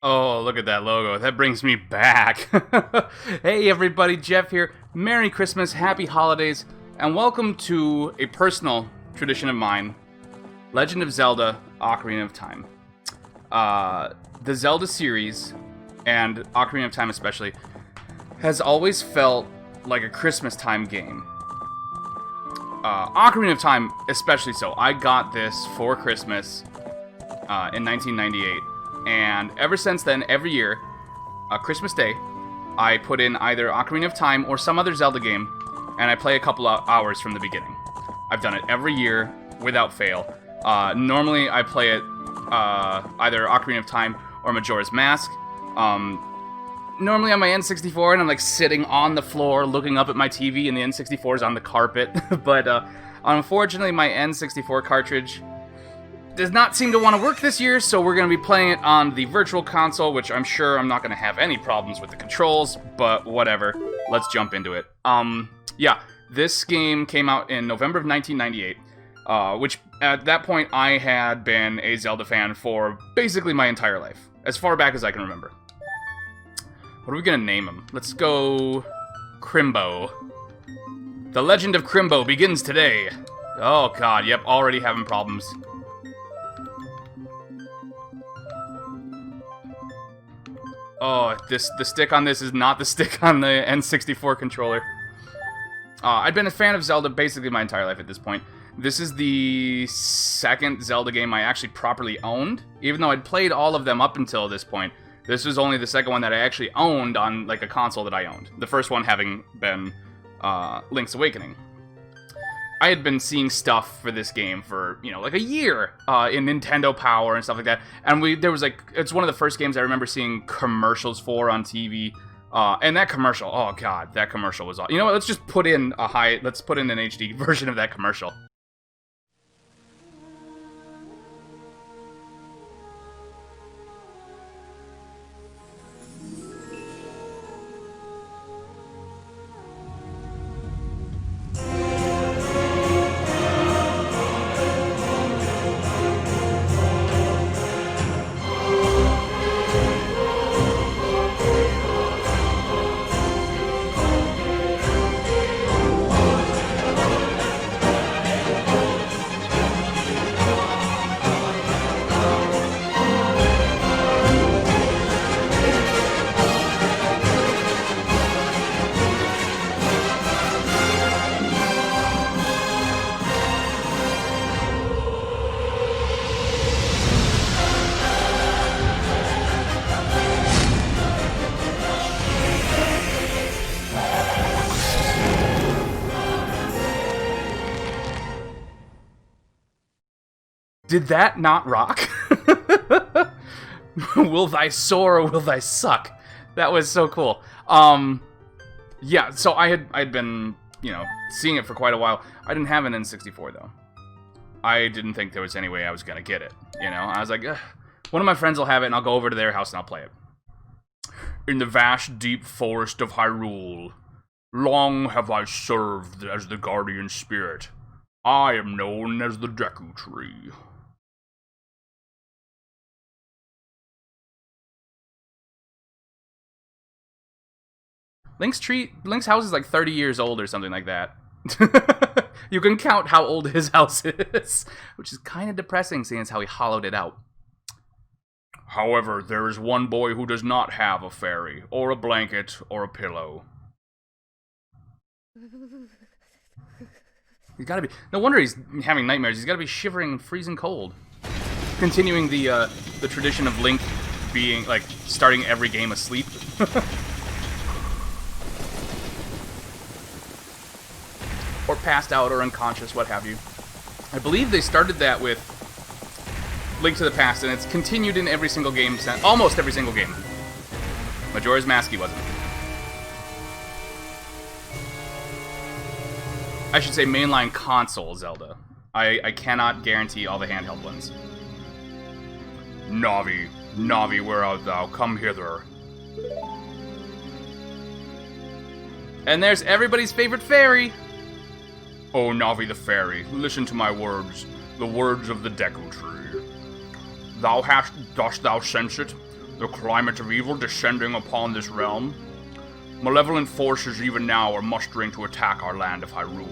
Oh, look at that logo. That brings me back. Hey, everybody, Jeff here. Merry Christmas, Happy Holidays, and welcome to a personal tradition of mine, Legend of Zelda: Ocarina of Time. The Zelda series, and Ocarina of Time especially, has always felt like a Christmas time game. Ocarina of Time especially so. I got this for Christmas in 1998. And ever since then, every year, Christmas Day, I put in either Ocarina of Time or some other Zelda game, and I play a couple of hours from the beginning. I've done it every year without fail. Normally, I play it either Ocarina of Time or Majora's Mask. Normally on my N64, and I'm like sitting on the floor looking up at my TV, and the N64 is on the carpet. But unfortunately, my N64 cartridge does not seem to want to work this year, so we're going to be playing it on the Virtual Console, which I'm sure I'm not going to have any problems with the controls, but whatever. Let's jump into it. Yeah, this game came out in November of 1998, which at that point I had been a Zelda fan for basically my entire life, as far back as I can remember. What are we going to name him? Let's go Crimbo. The Legend of Crimbo begins today. Oh god, yep, already having problems. Oh, the stick on this is not the stick on the N64 controller. I'd been a fan of Zelda basically my entire life at this point. This is the second Zelda game I actually properly owned. Even though I'd played all of them up until this point, this was only the second one that I actually owned on like a console that I owned. The first one having been Link's Awakening. I had been seeing stuff for this game for, like a year in Nintendo Power and stuff like that. And it's one of the first games I remember seeing commercials for on TV. And that commercial, oh god, that commercial was awesome. You know what, let's just put in let's put in an HD version of that commercial. Did that not rock? Will thy soar or will thy suck? That was so cool. Yeah, so I'd been, seeing it for quite a while. I didn't have an N64 though. I didn't think there was any way I was gonna get it, I was like, ugh. One of my friends will have it and I'll go over to their house and I'll play it. In the vast deep forest of Hyrule, long have I served as the guardian spirit. I am known as the Deku Tree. Link's house is like 30 years old or something like that. You can count how old his house is, which is kind of depressing seeing as how he hollowed it out. However, there is one boy who does not have a fairy, or a blanket, or a pillow. He's gotta be... No wonder he's having nightmares. He's gotta be shivering and freezing cold. Continuing the tradition of Link being, starting every game asleep. Or passed out or unconscious, what have you. I believe they started that with Link to the Past, and it's continued in every single game, almost every single game. Majora's Mask he wasn't. I should say mainline console Zelda. I cannot guarantee all the handheld ones. Navi, Navi, where art thou? Come hither. And there's everybody's favorite fairy. O Navi the fairy, listen to my words, the words of the Deku Tree. Dost thou sense it? The climate of evil descending upon this realm. Malevolent forces even now are mustering to attack our land of Hyrule.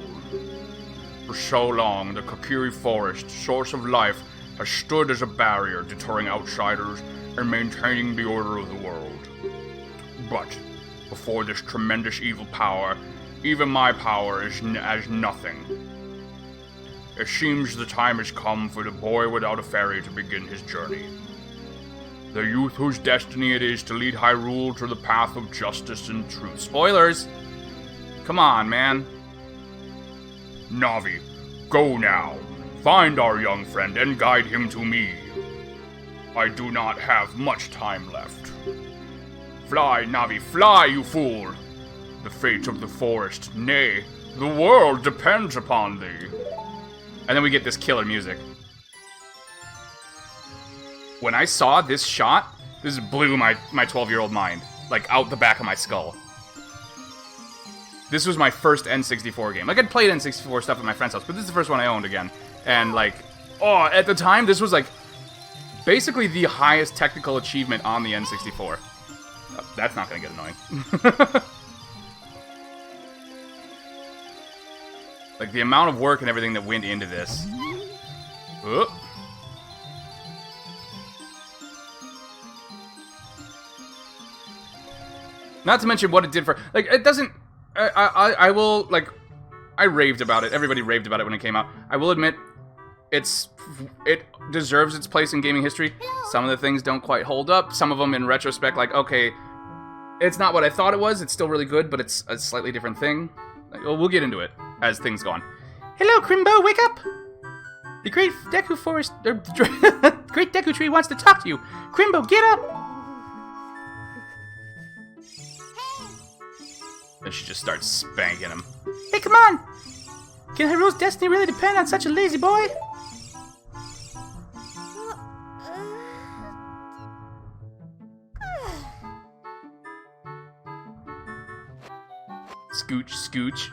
For so long, the Kokiri Forest, source of life, has stood as a barrier deterring outsiders and maintaining the order of the world. But, before this tremendous evil power, even my power is as nothing. It seems the time has come for the boy without a fairy to begin his journey. The youth whose destiny it is to lead Hyrule to the path of justice and truth. Spoilers! Come on, man. Navi, go now. Find our young friend and guide him to me. I do not have much time left. Fly, Navi, fly, you fool! The fate of the forest, nay, the world depends upon thee. And then we get this killer music. When I saw this shot, this blew my 12-year-old mind. Like, out the back of my skull. This was my first N64 game. Like, I'd played N64 stuff at my friend's house, but this is the first one I owned again. And, like, oh, at the time, this was, like, basically the highest technical achievement on the N64. Oh, that's not gonna get annoying. Like, the amount of work and everything that went into this. Oop. Not to mention what it did for... Like, it doesn't... I will, like... I raved about it. Everybody raved about it when it came out. I will admit, it deserves its place in gaming history. Some of the things don't quite hold up. Some of them, in retrospect, like, okay, it's not what I thought it was. It's still really good, but it's a slightly different thing. Like, well, we'll get into it as things go on. Hello, Crimbo, wake up! The Great Deku Forest... Great Deku Tree wants to talk to you. Crimbo, get up! And she just starts spanking him. Hey, come on! Can Hyrule's destiny really depend on such a lazy boy? Scooch, scooch.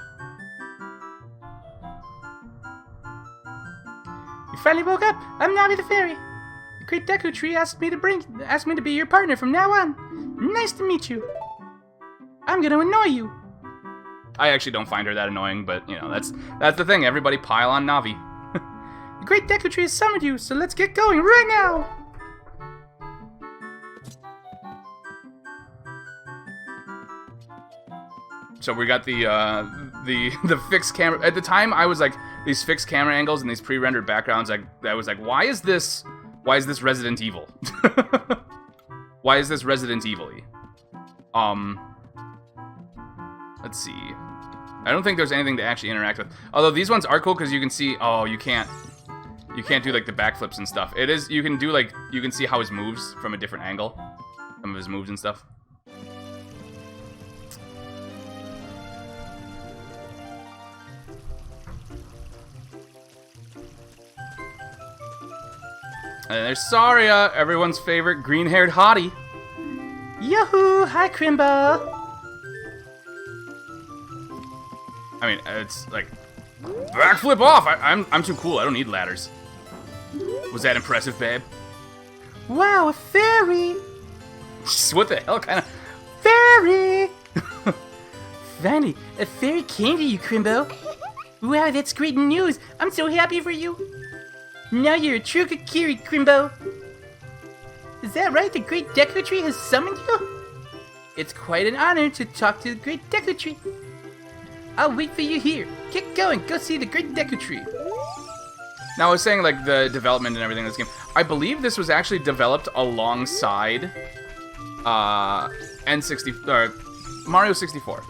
You finally woke up. I'm Navi the Fairy. The Great Deku Tree asked me to be your partner from now on. Nice to meet you. I'm gonna annoy you. I actually don't find her that annoying, but, you know, that's the thing. Everybody pile on Navi. The Great Deku Tree has summoned you, so let's get going right now! So we got the fixed camera. At the time, I was like, these fixed camera angles and these pre-rendered backgrounds, I was like, why is this Resident Evil? Why is this Resident Evil-y? Let's see. I don't think there's anything to actually interact with. Although these ones are cool because you can see. Oh, you can't do like the backflips and stuff. It is. You can do like you can see how his moves from a different angle. Some of his moves and stuff. And there's Saria, everyone's favorite green-haired hottie. Yahoo! Hi, Crimbo. I mean, it's like, backflip off! I'm too cool, I don't need ladders. Was that impressive, babe? Wow, a fairy! What the hell kind of... Fairy! Fanny, a fairy came to you, Crimbo. Wow, that's great news! I'm so happy for you! Now you're a true Kokiri, Crimbo! Is that right? The Great Deku Tree has summoned you? It's quite an honor to talk to the Great Deku Tree. I'll wait for you here. Get going. Go see the Great Deku Tree. Now, I was saying, like, the development and everything in this game. I believe this was actually developed alongside Mario 64.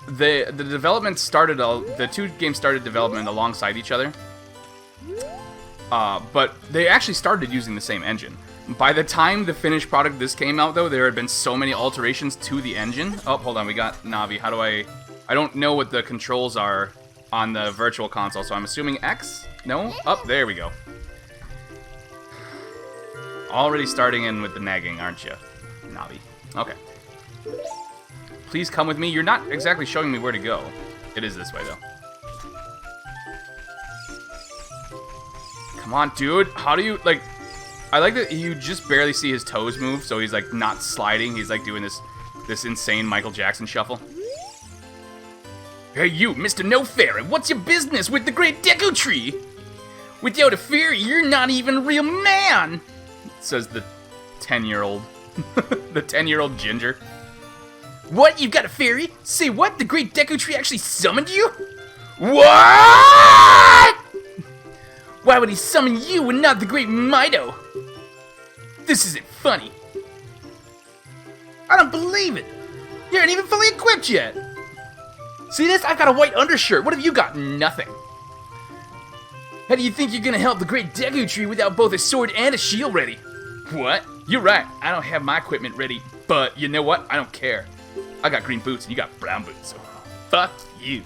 The development started... the two games started development alongside each other. But they actually started using the same engine. By the time the finished product of this came out, though, there had been so many alterations to the engine. Oh, hold on. We got Navi. How do I don't know what the controls are on the virtual console, so I'm assuming X? No? Oh, there we go. Already starting in with the nagging, aren't you, Navi? Okay. Please come with me. You're not exactly showing me where to go. It is this way, though. Come on, dude. How do you, like... I like that you just barely see his toes move, so he's like not sliding. He's like doing this insane Michael Jackson shuffle. Hey you, Mr. No Fairy, what's your business with the Great Deku Tree? Without a fairy, you're not even a real man, says the 10-year-old. The 10-year-old ginger. What? You've got a fairy? Say what? The Great Deku Tree actually summoned you? What? Why would he summon you and not the Great Mido? This isn't funny. I don't believe it. You aren't even fully equipped yet. See this? I've got a white undershirt. What have you got? Nothing. How do you think you're gonna help the Great Deku Tree without both a sword and a shield ready? What? You're right. I don't have my equipment ready, but you know what? I don't care. I got green boots and you got brown boots, so fuck you.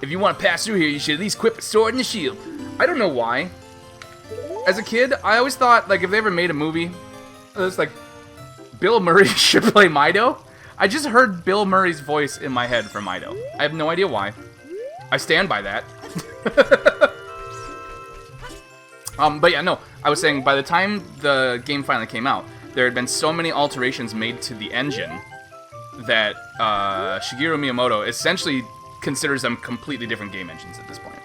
If you want to pass through here, you should at least equip a sword and a shield. I don't know why. As a kid, I always thought, like, if they ever made a movie, it's like, Bill Murray should play Mido. I just heard Bill Murray's voice in my head for Mido. I have no idea why. I stand by that. But yeah, no, I was saying, by the time the game finally came out, there had been so many alterations made to the engine that Shigeru Miyamoto essentially considers them completely different game engines at this point.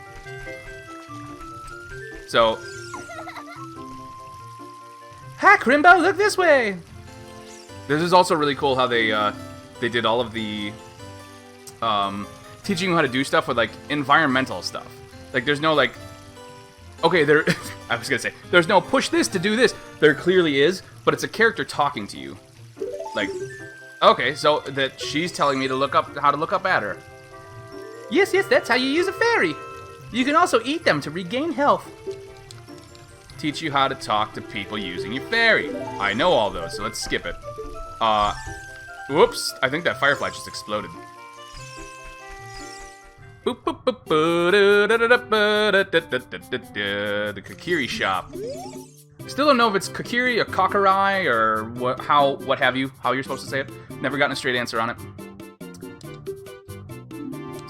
So, hi Crimbo, look this way! This is also really cool how they did all of the teaching you how to do stuff with like environmental stuff. Like there's no like, okay, there. I was gonna say there's no push this to do this. There clearly is, but it's a character talking to you. Like, okay, so that she's telling me to look up how to look up at her. Yes, that's how you use a fairy. You can also eat them to regain health. Teach you how to talk to people using your fairy. I know all those, so let's skip it. Whoops, I think that firefly just exploded. The Kakiri shop. Still don't know if it's Kakiri or Kakarai or what have you, how you're supposed to say it. Never gotten a straight answer on it.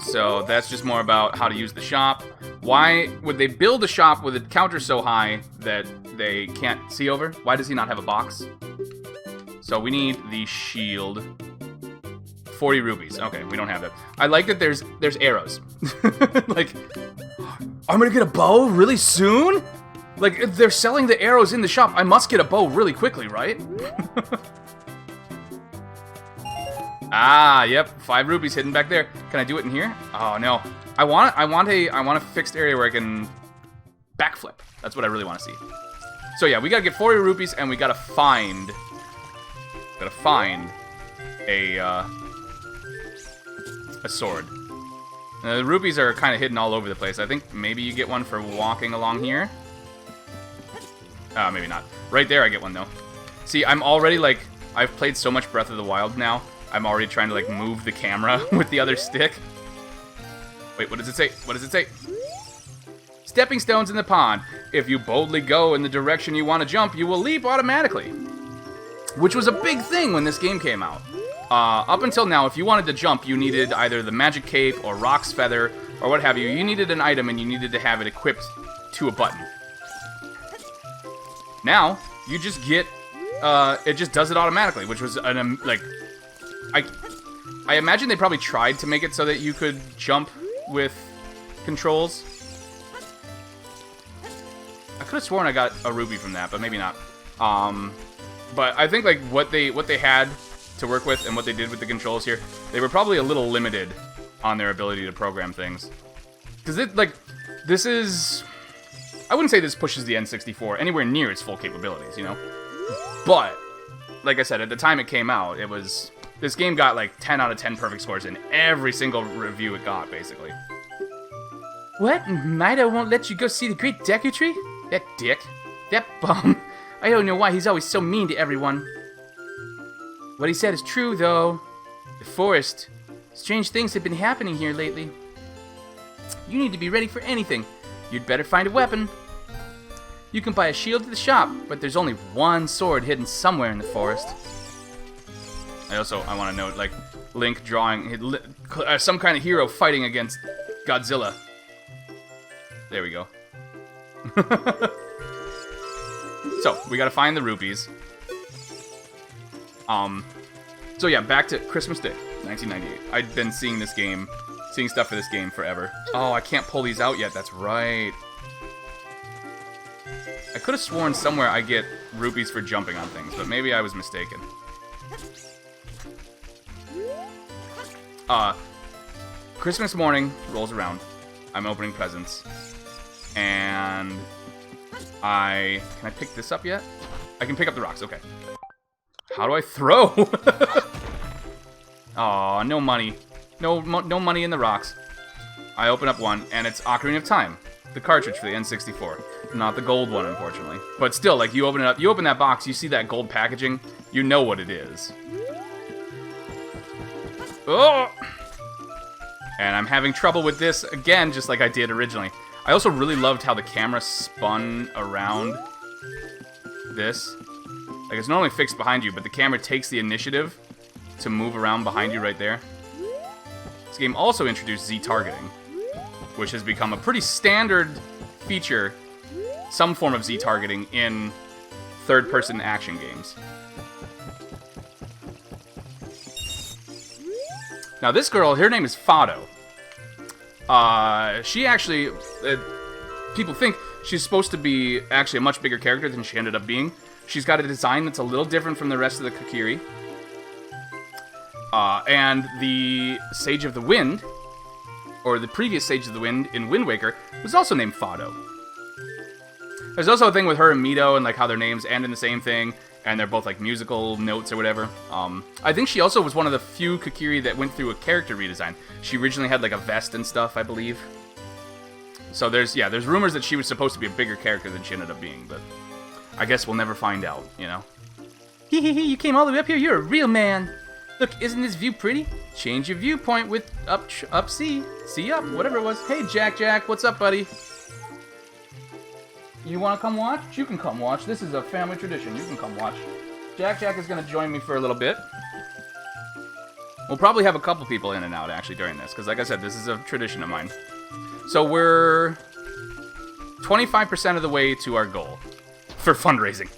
So that's just more about how to use the shop. Why would they build a shop with a counter so high that they can't see over? Why does he not have a box? So we need the shield. 40 rupees. Okay, we don't have that. I like that there's arrows. Like, I'm gonna get a bow really soon? Like, if they're selling the arrows in the shop, I must get a bow really quickly, right? Ah, yep, 5 rupees hidden back there. Can I do it in here? Oh no, I want a fixed area where I can backflip. That's what I really want to see. So yeah, we gotta get 40 rupees and we gotta find a sword. The rupees are kind of hidden all over the place. I think maybe you get one for walking along here. Maybe not. Right there I get one though. See, I'm already like, I've played so much Breath of the Wild now. I'm already trying to like move the camera with the other stick. Wait, what does it say? What does it say? Stepping stones in the pond. If you boldly go in the direction you want to jump, you will leap automatically. Which was a big thing when this game came out. Up until now, if you wanted to jump, you needed either the magic cape or Rock's feather or what have you. You needed an item and you needed to have it equipped to a button. Now, you just get, it just does it automatically, which was like, I imagine they probably tried to make it so that you could jump with controls. I could have sworn I got a ruby from that, but maybe not. But I think like what they had to work with and what they did with the controls here, they were probably a little limited on their ability to program things. Because this is, I wouldn't say this pushes the N64 anywhere near its full capabilities, you know? But, like I said, at the time it came out, this game got like 10 out of 10 perfect scores in every single review it got, basically. What? Mido won't let you go see the Great Deku Tree? That dick. That bum. I don't know why he's always so mean to everyone. What he said is true, though. The forest. Strange things have been happening here lately. You need to be ready for anything. You'd better find a weapon. You can buy a shield at the shop, but there's only one sword hidden somewhere in the forest. I want to note, like, Link drawing some kind of hero fighting against Godzilla. There we go. So, we gotta find the rupees. So yeah, back to Christmas Day, 1998. I'd been seeing stuff for this game forever. Oh, I can't pull these out yet, that's right. I could have sworn somewhere I get rupees for jumping on things, but maybe I was mistaken. Christmas morning rolls around. I'm opening presents. And can I pick this up yet? I can pick up the rocks, okay. How do I throw? Aw, no money. No money in the rocks. I open up one, and it's Ocarina of Time. The cartridge for the N64. Not the gold one, unfortunately. But still, like, you open it up, you open that box, you see that gold packaging, you know what it is. Oh! And I'm having trouble with this, again, just like I did originally. I also really loved how the camera spun around this. Like, it's normally fixed behind you, but the camera takes the initiative to move around behind you right there. This game also introduced Z-targeting, which has become a pretty standard feature, some form of Z-targeting in third-person action games. Now, this girl, her name is Fado. She actually, people think she's supposed to be actually a much bigger character than she ended up being. She's got a design that's a little different from the rest of the Kokiri. And the Sage of the Wind, or the previous Sage of the Wind in Wind Waker, was also named Fado. There's also a thing with her and Mito, and like how their names end in the same thing, and they're both like musical notes or whatever. I think she also was one of the few Kokiri that went through a character redesign. She originally had like a vest and stuff, I believe. So there's rumors that she was supposed to be a bigger character than she ended up being, but I guess we'll never find out, you know? Hee hee hee, you came all the way up here, you're a real man! Look, isn't this view pretty? Change your viewpoint with up C up, whatever it was. Hey Jack, what's up, buddy? You wanna come watch? You can come watch. This is a family tradition, you can come watch. Jack is gonna join me for a little bit. We'll probably have a couple people in and out, actually, during this, because like I said, this is a tradition of mine. So we're 25% of the way to our goal for fundraising.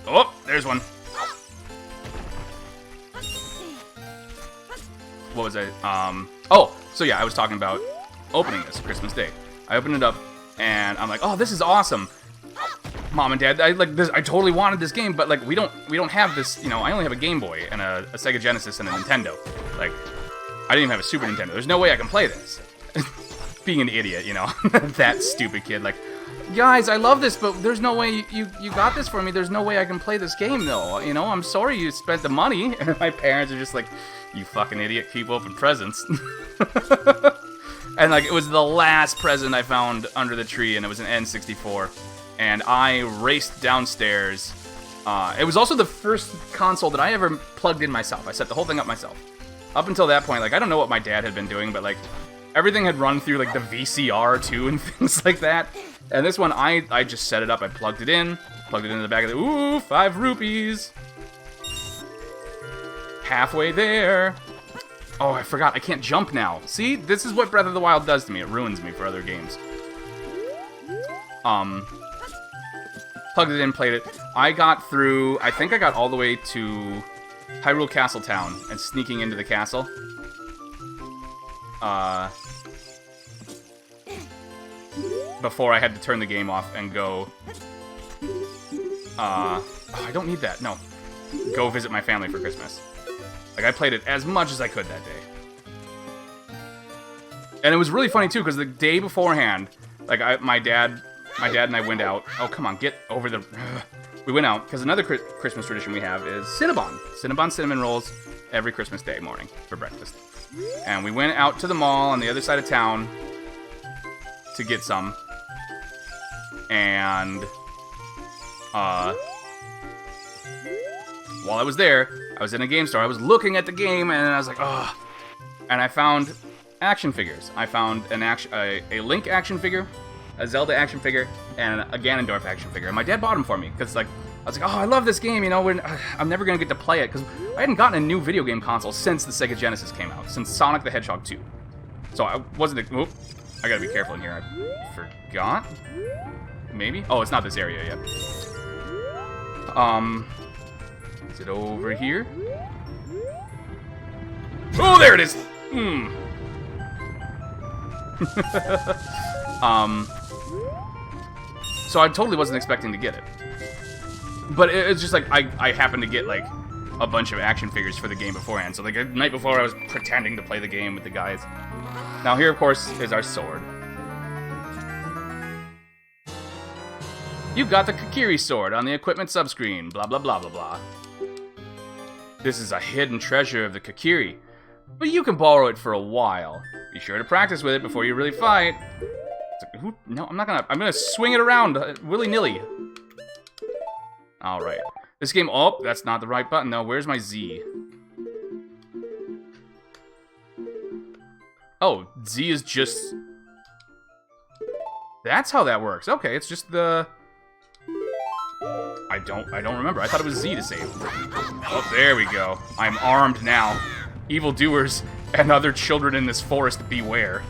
Oh, there's one. What was I? Oh, so yeah, I was talking about opening this Christmas Day. I opened it up, and I'm like, oh, this is awesome. Mom and Dad, I totally wanted this game, but like we don't have this, you know, I only have a Game Boy and a Sega Genesis and a Nintendo. Like, I didn't even have a Super Nintendo. There's no way I can play this. Being an idiot, you know, that stupid kid, like, guys, I love this, but there's no way you got this for me. There's no way I can play this game, though. You know, I'm sorry you spent the money. And my parents are just like, you fucking idiot, keep open presents. And like, it was the last present I found under the tree, and it was an N64. And I raced downstairs. It was also the first console that I ever plugged in myself. I set the whole thing up myself. Up until that point, like, I don't know what my dad had been doing, but like, everything had run through like the VCR too and things like that. And this one, I just set it up. I plugged it into the back of the, ooh, 5 rupees. Halfway there. Oh, I forgot, I can't jump now. See, this is what Breath of the Wild does to me. It ruins me for other games. Plugged it in, played it. I got through, I think I got all the way to Hyrule Castle Town and sneaking into the castle. Before I had to turn the game off and go, oh, I don't need that, no. Go visit my family for Christmas. Like, I played it as much as I could that day. And it was really funny, too, because the day beforehand, like, my dad and I went out. Oh, come on, get over the... We went out, because another Christmas tradition we have is Cinnabon. Cinnabon cinnamon rolls every Christmas Day morning for breakfast. And we went out to the mall on the other side of town to get some. And while I was there, I was in a game store. I was looking at the game, and I was like, oh. And I found action figures. I found a Link action figure, a Zelda action figure, and a Ganondorf action figure. And my dad bought them for me, because like, I was like, oh, I love this game, you know, I'm never going to get to play it, because I hadn't gotten a new video game console since the Sega Genesis came out, since Sonic the Hedgehog 2. So I wasn't, I gotta be careful in here, I forgot. Maybe? Oh, it's not this area yet. Is it over here? Oh, there it is! So I totally wasn't expecting to get it. But it's just like, I happened to get, like, a bunch of action figures for the game beforehand. So, like, the night before, I was pretending to play the game with the guys. Now, here, of course, is our sword. You've got the Kakiri sword on the equipment subscreen. Blah, blah, blah, blah, blah. This is a hidden treasure of the Kakiri, but you can borrow it for a while. Be sure to practice with it before you really fight. No, I'm gonna swing it around willy-nilly. Alright. This game, oh, that's not the right button, though. Where's my Z? Oh, Z is just... That's how that works. Okay, it's just the... I don't remember. I thought it was Z to save. Oh, there we go. I'm armed now. Evildoers and other children in this forest, beware.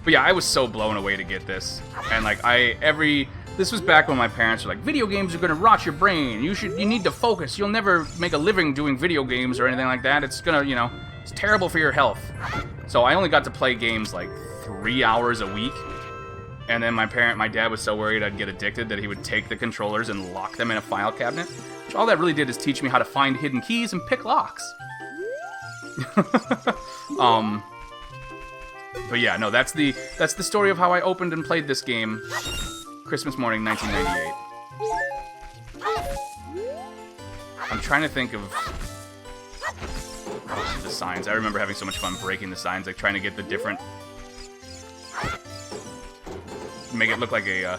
But yeah, I was so blown away to get this. And like, this was back when my parents were like, video games are gonna rot your brain. You need to focus. You'll never make a living doing video games or anything like that. It's gonna, you know, it's terrible for your health. So I only got to play games like 3 hours a week. And then my dad was so worried I'd get addicted that he would take the controllers and lock them in a file cabinet. Which all that really did is teach me how to find hidden keys and pick locks. But yeah, no, that's the story of how I opened and played this game. Christmas morning, 1998. I'm trying to think of the signs. I remember having so much fun breaking the signs, like trying to get the different... Make it look like a...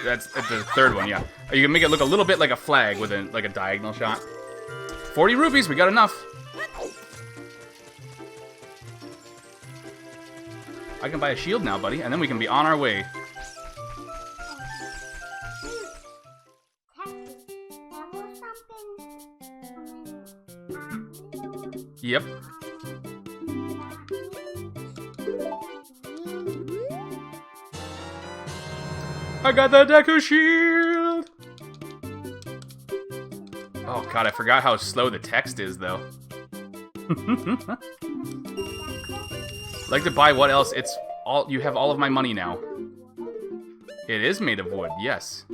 That's the third one, yeah. You can make it look a little bit like a flag with a diagonal shot. 40 rupees, we got enough. I can buy a shield now, buddy, and then we can be on our way. Yep. I got the Deku shield! Oh god, I forgot how slow the text is, though. Like to buy what else? It's all... You have all of my money now. It is made of wood, yes.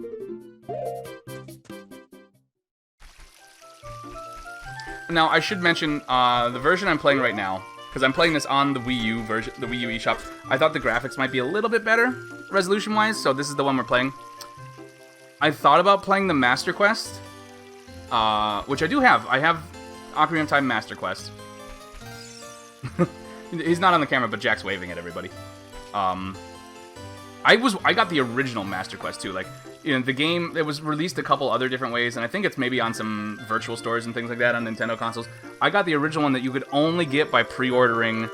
Now, I should mention, the version I'm playing right now, because I'm playing this on the Wii U version, the Wii U eShop, I thought the graphics might be a little bit better, resolution-wise, so this is the one we're playing. I thought about playing the Master Quest, which I do have. I have Ocarina of Time Master Quest. He's not on the camera, but Jack's waving at everybody. I got the original Master Quest too. Like, you know, the game, it was released a couple other different ways, and I think it's maybe on some virtual stores and things like that on Nintendo consoles. I got the original one that you could only get by pre-ordering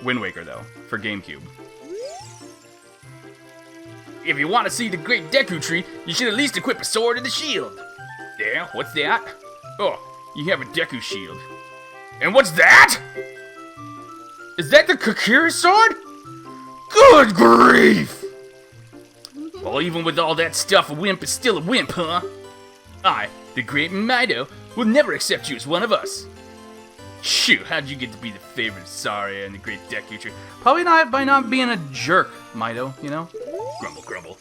Wind Waker, though, for GameCube. If you want to see the Great Deku Tree, you should at least equip a sword and a shield. Yeah, what's that? Oh, you have a Deku shield. And what's that? Is that the Kakiri sword? Good grief! Well, even with all that stuff, a wimp is still a wimp, huh? I, the great Mido, will never accept you as one of us. Shoot, how'd you get to be the favorite of Saria and the great Deku Tree? Probably not by not being a jerk, Mido, you know? Grumble, grumble.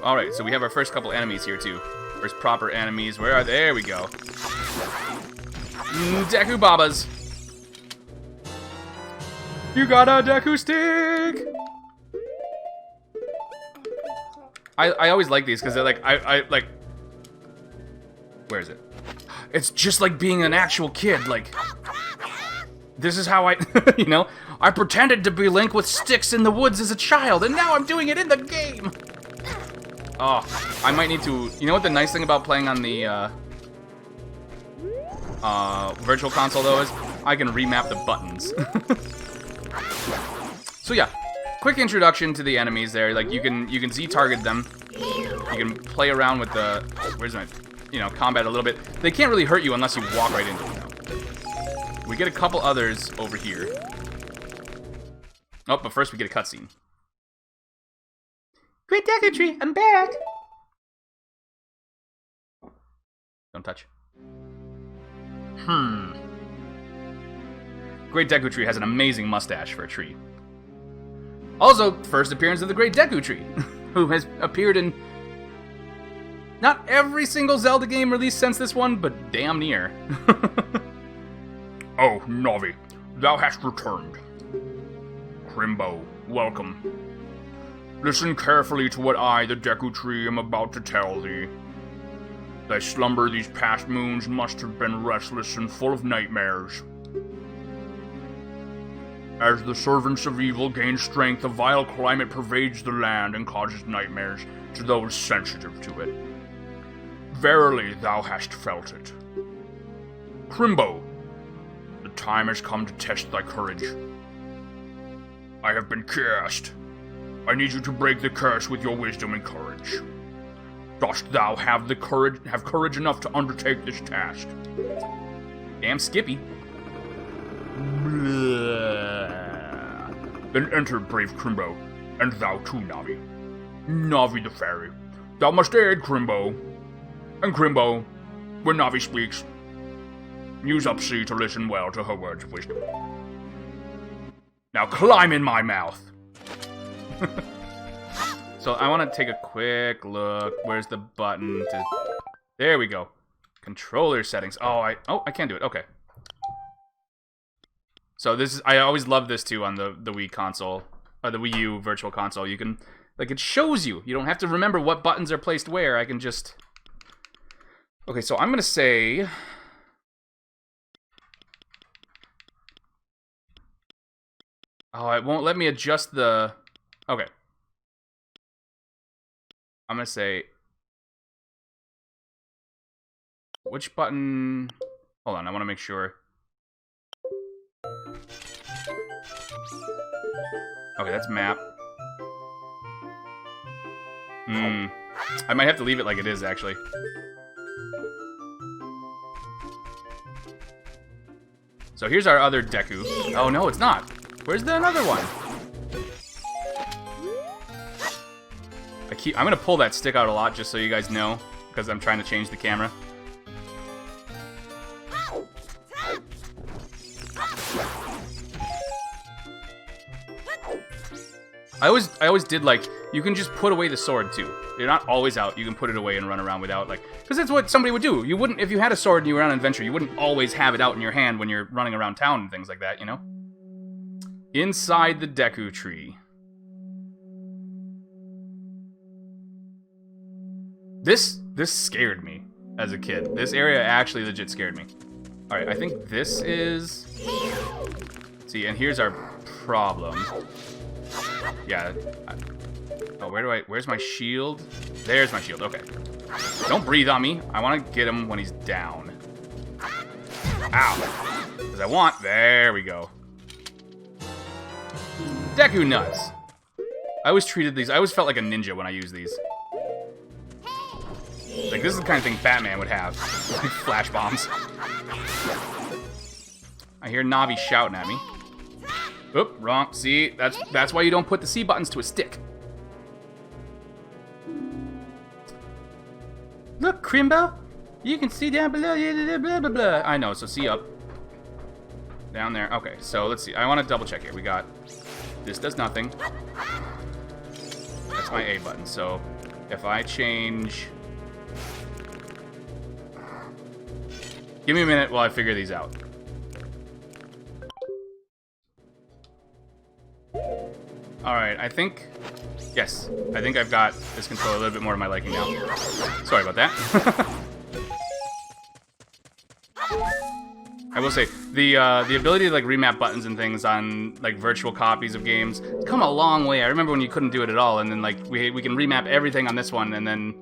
Alright, so we have our first couple enemies here, too. First proper enemies. Where are they? There we go. Deku Babas. You got a Deku stick! I always like these, because they're like, I like... Where is it? It's just like being an actual kid, like... This is how I, you know, I pretended to be Link with sticks in the woods as a child, and now I'm doing it in the game! Oh, I might need to, you know what the nice thing about playing on the, Virtual Console, though, is I can remap the buttons. So yeah, quick introduction to the enemies there. Like, you can Z-target them. You can play around with the, where's my, you know, combat a little bit. They can't really hurt you unless you walk right into them, though. We get a couple others over here. Oh, but first we get a cutscene. Great Deku Tree, I'm back! Don't touch. Great Deku Tree has an amazing mustache for a tree. Also, first appearance of the Great Deku Tree, who has appeared in not every single Zelda game released since this one, but damn near. Oh, Navi, thou hast returned. Crimbo, welcome. Listen carefully to what I, the Deku Tree, am about to tell thee. Thy slumber these past moons must have been restless and full of nightmares. As the servants of evil gain strength, a vile climate pervades the land and causes nightmares to those sensitive to it. Verily, thou hast felt it. Crimbo, the time has come to test thy courage. I have been cursed. I need you to break the curse with your wisdom and courage. Dost thou have courage enough to undertake this task? Damn Skippy. Then enter, brave Crimbo, and thou too, Navi. Navi the fairy, thou must aid Crimbo. And Crimbo, when Navi speaks, use up C to listen well to her words of wisdom. Now climb in my mouth! So I want to take a quick look. Where's the button to... There we go. Controller settings. Oh, I can't do it. Okay. So this is... I always love this too on the Wii console. Or the Wii U Virtual Console. You can... Like, it shows you. You don't have to remember what buttons are placed where. I can just... Okay, so I'm going to say... Oh, it won't let me adjust the... Okay. I'm going to say... Which button... Hold on, I want to make sure. Okay, that's map. I might have to leave it like it is, actually. So here's our other Deku. Oh, no, it's not. Where's the another one? I'm gonna pull that stick out a lot just so you guys know, because I'm trying to change the camera. I always did, like, you can just put away the sword too. You're not always out. You can put it away and run around without, like, because that's what somebody would do. You wouldn't, if you had a sword and you were on an adventure, you wouldn't always have it out in your hand when you're running around town and things like that, you know? Inside the Deku Tree. This scared me as a kid. This area actually legit scared me. Alright, I think this is... See, and here's our problem. Yeah. Oh, where's my shield? There's my shield, okay. Don't breathe on me. I want to get him when he's down. Ow. Because I want... There we go. Deku nuts. I always felt like a ninja when I used these. Like, this is the kind of thing Batman would have. Like, flash bombs. I hear Navi shouting at me. Oop, wrong. See, that's why you don't put the C buttons to a stick. Look, Crimbo, you can see down below. Blah, blah, blah, blah. I know, so C up. Down there. Okay, so let's see. I want to double check here. We got... This does nothing. That's my A button, so if I change... Give me a minute while I figure these out. Alright, I think... Yes, I think I've got this controller a little bit more to my liking now. Sorry about that. I will say, the ability to, like, remap buttons and things on, like, virtual copies of games, it's come a long way. I remember when you couldn't do it at all, and then, like, we can remap everything on this one, and then,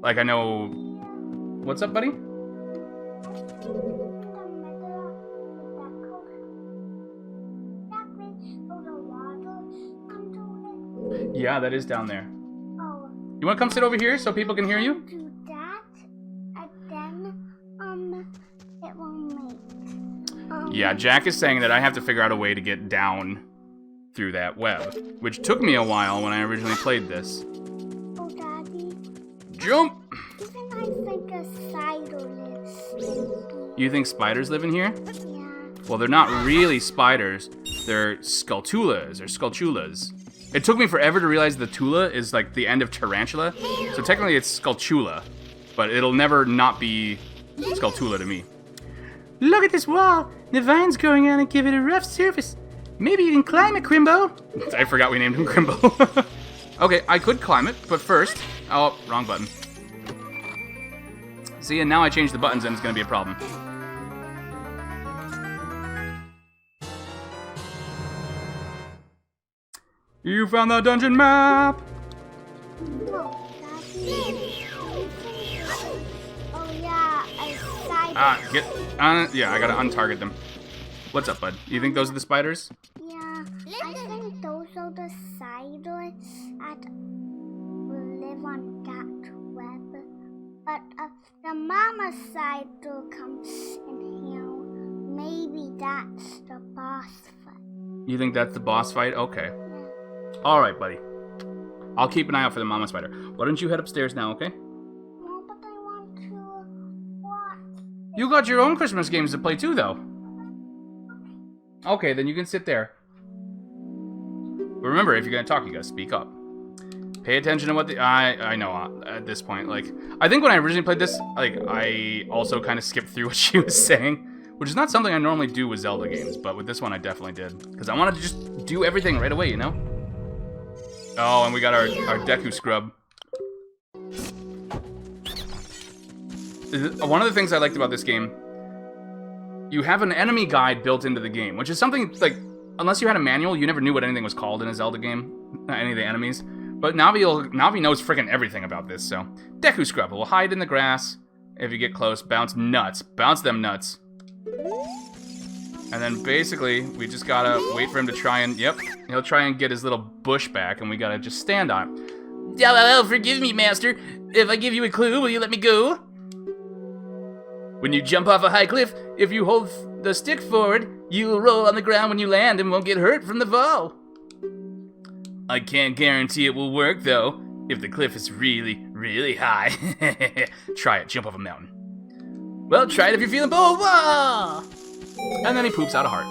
like, I know... What's up, buddy? Yeah, that is down there. You want to come sit over here so people can hear you? Do that, and then it will make. Yeah, Jack is saying that I have to figure out a way to get down through that web, which took me a while when I originally played this. Oh, Daddy. Jump! Even I think a spider lives. You think spiders live in here? Yeah. Well, they're not really spiders. They're skulltulas or skulltulas. It took me forever to realize the tula is like the end of tarantula. So technically it's skulltula, but it'll never not be skulltula to me. Look at this wall. The vines growing on it give it a rough surface. Maybe you can climb it, Crimbo. I forgot we named him Crimbo. Okay, I could climb it, but first... Oh, wrong button. See, and now I changed the buttons and it's going to be a problem. You found the dungeon map! No, Daddy. Oh, yeah, a spider. Get on. Yeah, I gotta untarget them. What's up, bud? You think those are the spiders? Yeah, I think those are the spiders that live on that web. But if the mama spider comes in here, maybe that's the boss fight. You think that's the boss fight? Okay. Alright, buddy. I'll keep an eye out for the mama spider. Why don't you head upstairs now, okay? No, but I want to watch. You got your own Christmas games to play too, though. Okay, then you can sit there. But remember, if you're gonna talk, you gotta speak up. Pay attention to what the... I know, at this point, like... I think when I originally played this, like, I also kind of skipped through what she was saying. Which is not something I normally do with Zelda games, but with this one I definitely did. Because I wanted to just do everything right away, you know? Oh, and we got our Deku scrub. One of the things I liked about this game, you have an enemy guide built into the game, which is something, like, unless you had a manual, you never knew what anything was called in a Zelda game, any of the enemies. But Navi knows freaking everything about this, so. Deku scrub will hide in the grass. If you get close, bounce nuts. Bounce them nuts. And then basically, we just gotta wait for him to try and, yep, he'll try and get his little bush back, and we gotta just stand on it. Oh, forgive me, master. If I give you a clue, will you let me go? When you jump off a high cliff, if you hold the stick forward, you will roll on the ground when you land and won't get hurt from the fall. I can't guarantee it will work, though, if the cliff is really, really high. Try it, jump off a mountain. Well, try it if you're feeling bold. Whoa! And then he poops out a heart.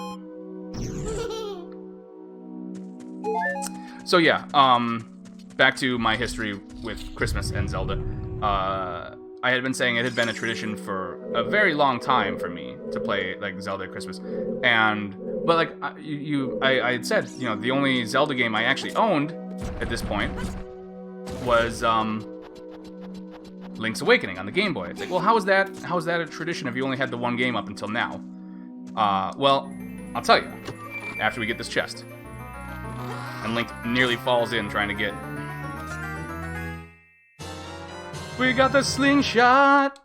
So yeah, back to my history with Christmas and Zelda. I had been saying it had been a tradition for a very long time for me to play like Zelda at Christmas, but like I had said, you know, the only Zelda game I actually owned at this point was Link's Awakening on the Game Boy. It's like, well, how is that a tradition if you only had the one game up until now? Well, I'll tell you, after we get this chest. And Link nearly falls in trying to get... We got the slingshot!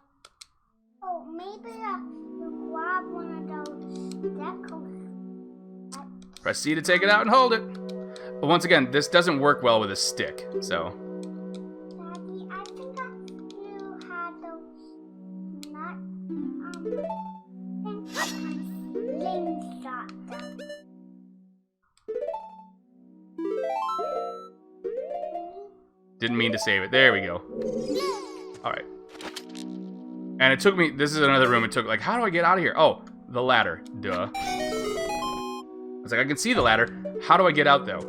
Oh, maybe you grab one of those decals. Press C to take it out and hold it. But once again, this doesn't work well with a stick, so... Daddy, I think you had those slingshot them. Didn't mean to save it. There we go. Alright. And it took me... This is another room. It took, like, how do I get out of here? Oh, the ladder. Duh. I was like, I can see the ladder. How do I get out, though?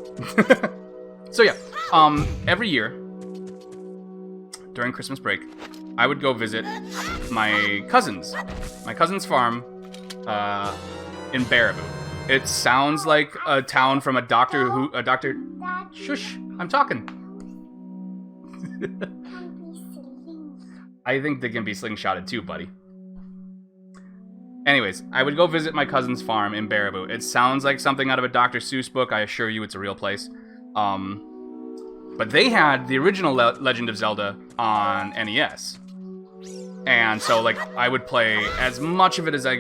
So, yeah. Every year, during Christmas break, I would go visit my cousin's farm in Baraboo. It sounds like a town from a Doctor Who... Shush, I'm talking. I think they can be slingshotted too, buddy. Anyways, I would go visit my cousin's farm in Baraboo. It sounds like something out of a Dr. Seuss book. I assure you it's a real place. But they had the original Legend of Zelda on NES. And so, like, I would play as much of it as I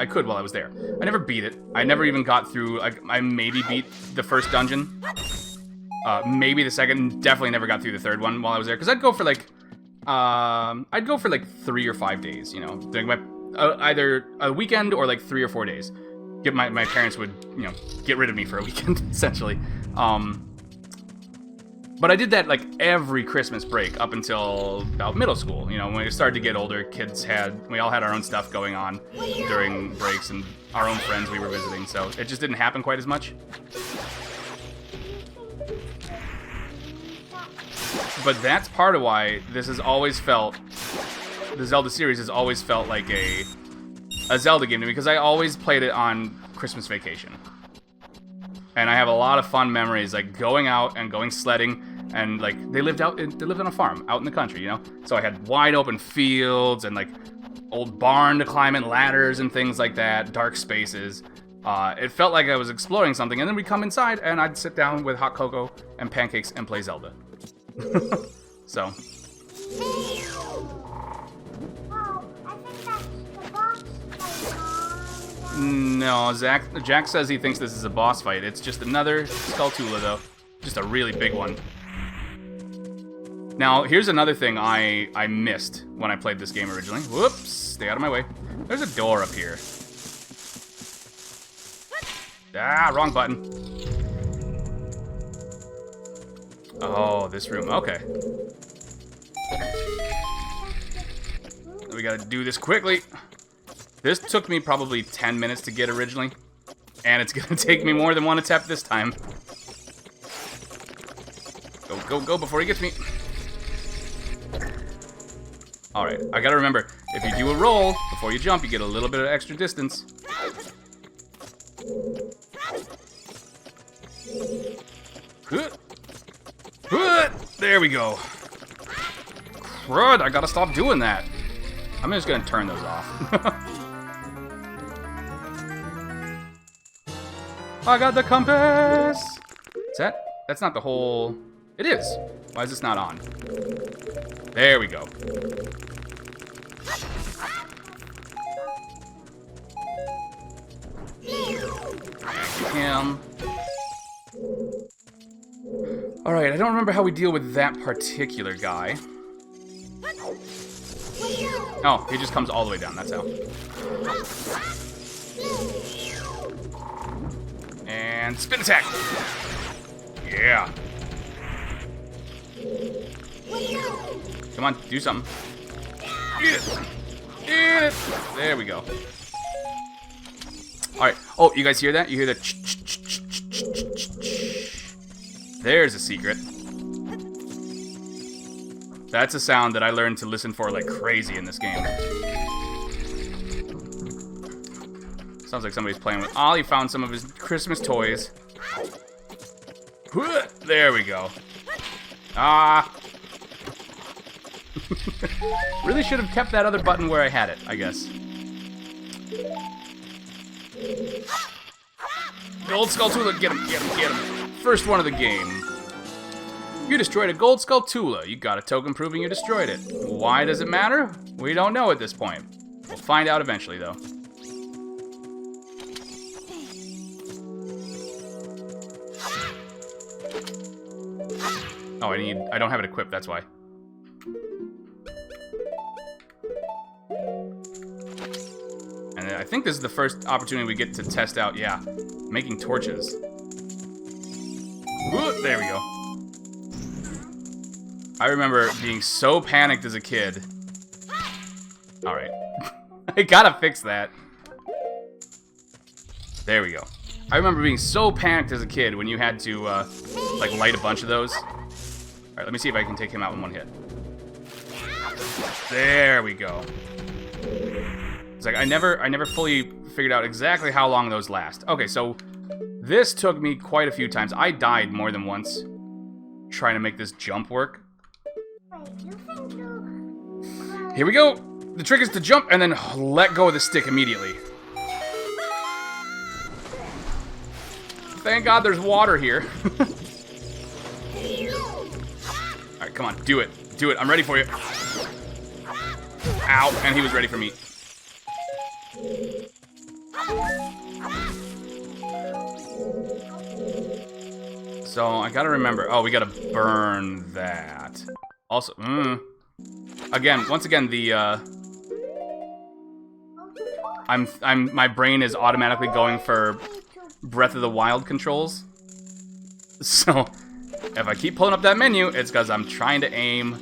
could while I was there. I never beat it. I never even got through, like, I maybe beat the first dungeon. Maybe the second. Definitely never got through the third one while I was there, because I'd go for like 3 or 5 days. You know, doing my either a weekend or like 3 or 4 days. My parents would, you know, get rid of me for a weekend essentially. But I did that like every Christmas break up until about middle school. You know, when we started to get older, we all had our own stuff going on during breaks and our own friends we were visiting, so it just didn't happen quite as much. But that's part of why this has always felt, the Zelda series has always felt like a Zelda game to me, because I always played it on Christmas vacation. And I have a lot of fun memories, like going out and going sledding, and like they lived on a farm out in the country, you know. So I had wide open fields and like old barn to climb in, ladders and things like that, dark spaces. It felt like I was exploring something, and then we'd come inside and I'd sit down with hot cocoa and pancakes and play Zelda. So. No, Jack says he thinks this is a boss fight. It's just another Skulltula, though. Just a really big one. Now, here's another thing I missed when I played this game originally. Whoops, stay out of my way. There's a door up here. Ah, wrong button. Oh, this room, okay. We gotta do this quickly. This took me probably 10 minutes to get originally, and it's gonna take me more than one attempt this time. Go, go, go before he gets me. Alright, I gotta remember, if you do a roll before you jump, you get a little bit of extra distance. There we go. Crud, I gotta stop doing that. I'm just gonna turn those off. I got the compass! Is that's not the whole... It is. Why is this not on? There we go. Thank him. Alright, I don't remember how we deal with that particular guy. Oh, he just comes all the way down, that's how. And spin attack! Yeah. Come on, do something. Eat it! Eat it! There we go. Alright. Oh, you guys hear that? You hear the There's a secret. That's a sound that I learned to listen for like crazy in this game. Sounds like somebody's playing with... Ollie found some of his Christmas toys. There we go. Ah. Really should have kept that other button where I had it, I guess. Gold Skulltula, get him, get him, get him. First one of the game. You destroyed a Gold Skulltula. You got a token proving you destroyed it. Why does it matter? We don't know at this point. We'll find out eventually, though. Oh, I don't have it equipped, that's why. And I think this is the first opportunity we get to test out, yeah, making torches. Ooh, there we go. I remember being so panicked as a kid. Alright. I gotta fix that. There we go. I remember being so panicked as a kid when you had to, like, light a bunch of those. Alright, let me see if I can take him out in one hit. There we go. It's like, I never fully figured out exactly how long those last. Okay, so this took me quite a few times. I died more than once trying to make this jump work. Here we go. The trick is to jump and then let go of the stick immediately. Thank God there's water here. Alright, come on, do it. Do it, I'm ready for you. Ow, and he was ready for me. So I gotta remember. Oh, we gotta burn that. Also, once again, the my brain is automatically going for Breath of the Wild controls. So if I keep pulling up that menu, it's because I'm trying to aim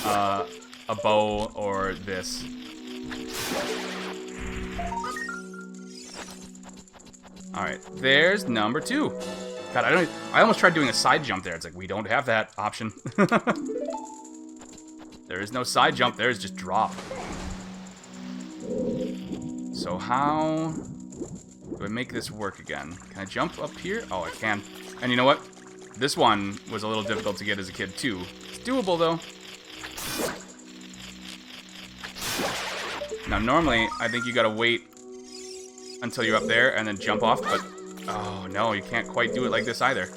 a bow or this. Alright, there's number 2. God, I almost tried doing a side jump there. It's like, we don't have that option. There is no side jump, there's just drop. So how do I make this work again? Can I jump up here? Oh, I can. And you know what? This one was a little difficult to get as a kid, too. It's doable, though. Now, normally, I think you gotta wait until you're up there and then jump off, but oh no, you can't quite do it like this either.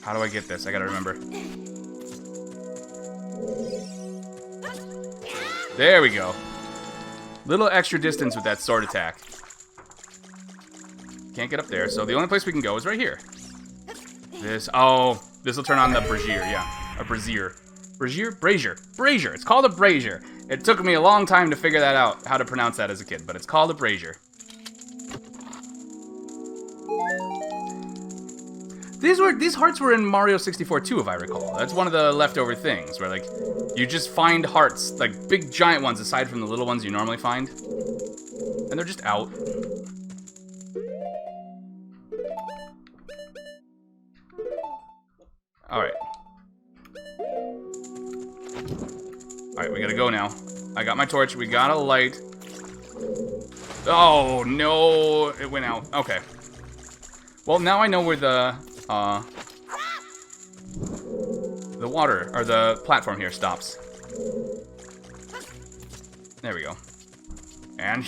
How do I get this? I gotta remember. There we go. Little extra distance with that sword attack. Can't get up there, so the only place we can go is right here. This will turn on the brazier, yeah. A brazier. Brazier. It's called a brazier. It took me a long time to figure that out, how to pronounce that as a kid, but it's called a brazier. These hearts were in Mario 64 too, if I recall. That's one of the leftover things, where like you just find hearts, like big giant ones aside from the little ones you normally find. And they're just out. Alright. Alright, we gotta go now. I got my torch, we got a light. Oh, no, it went out. Okay. Well, now I know where the water, or the platform here stops. There we go. And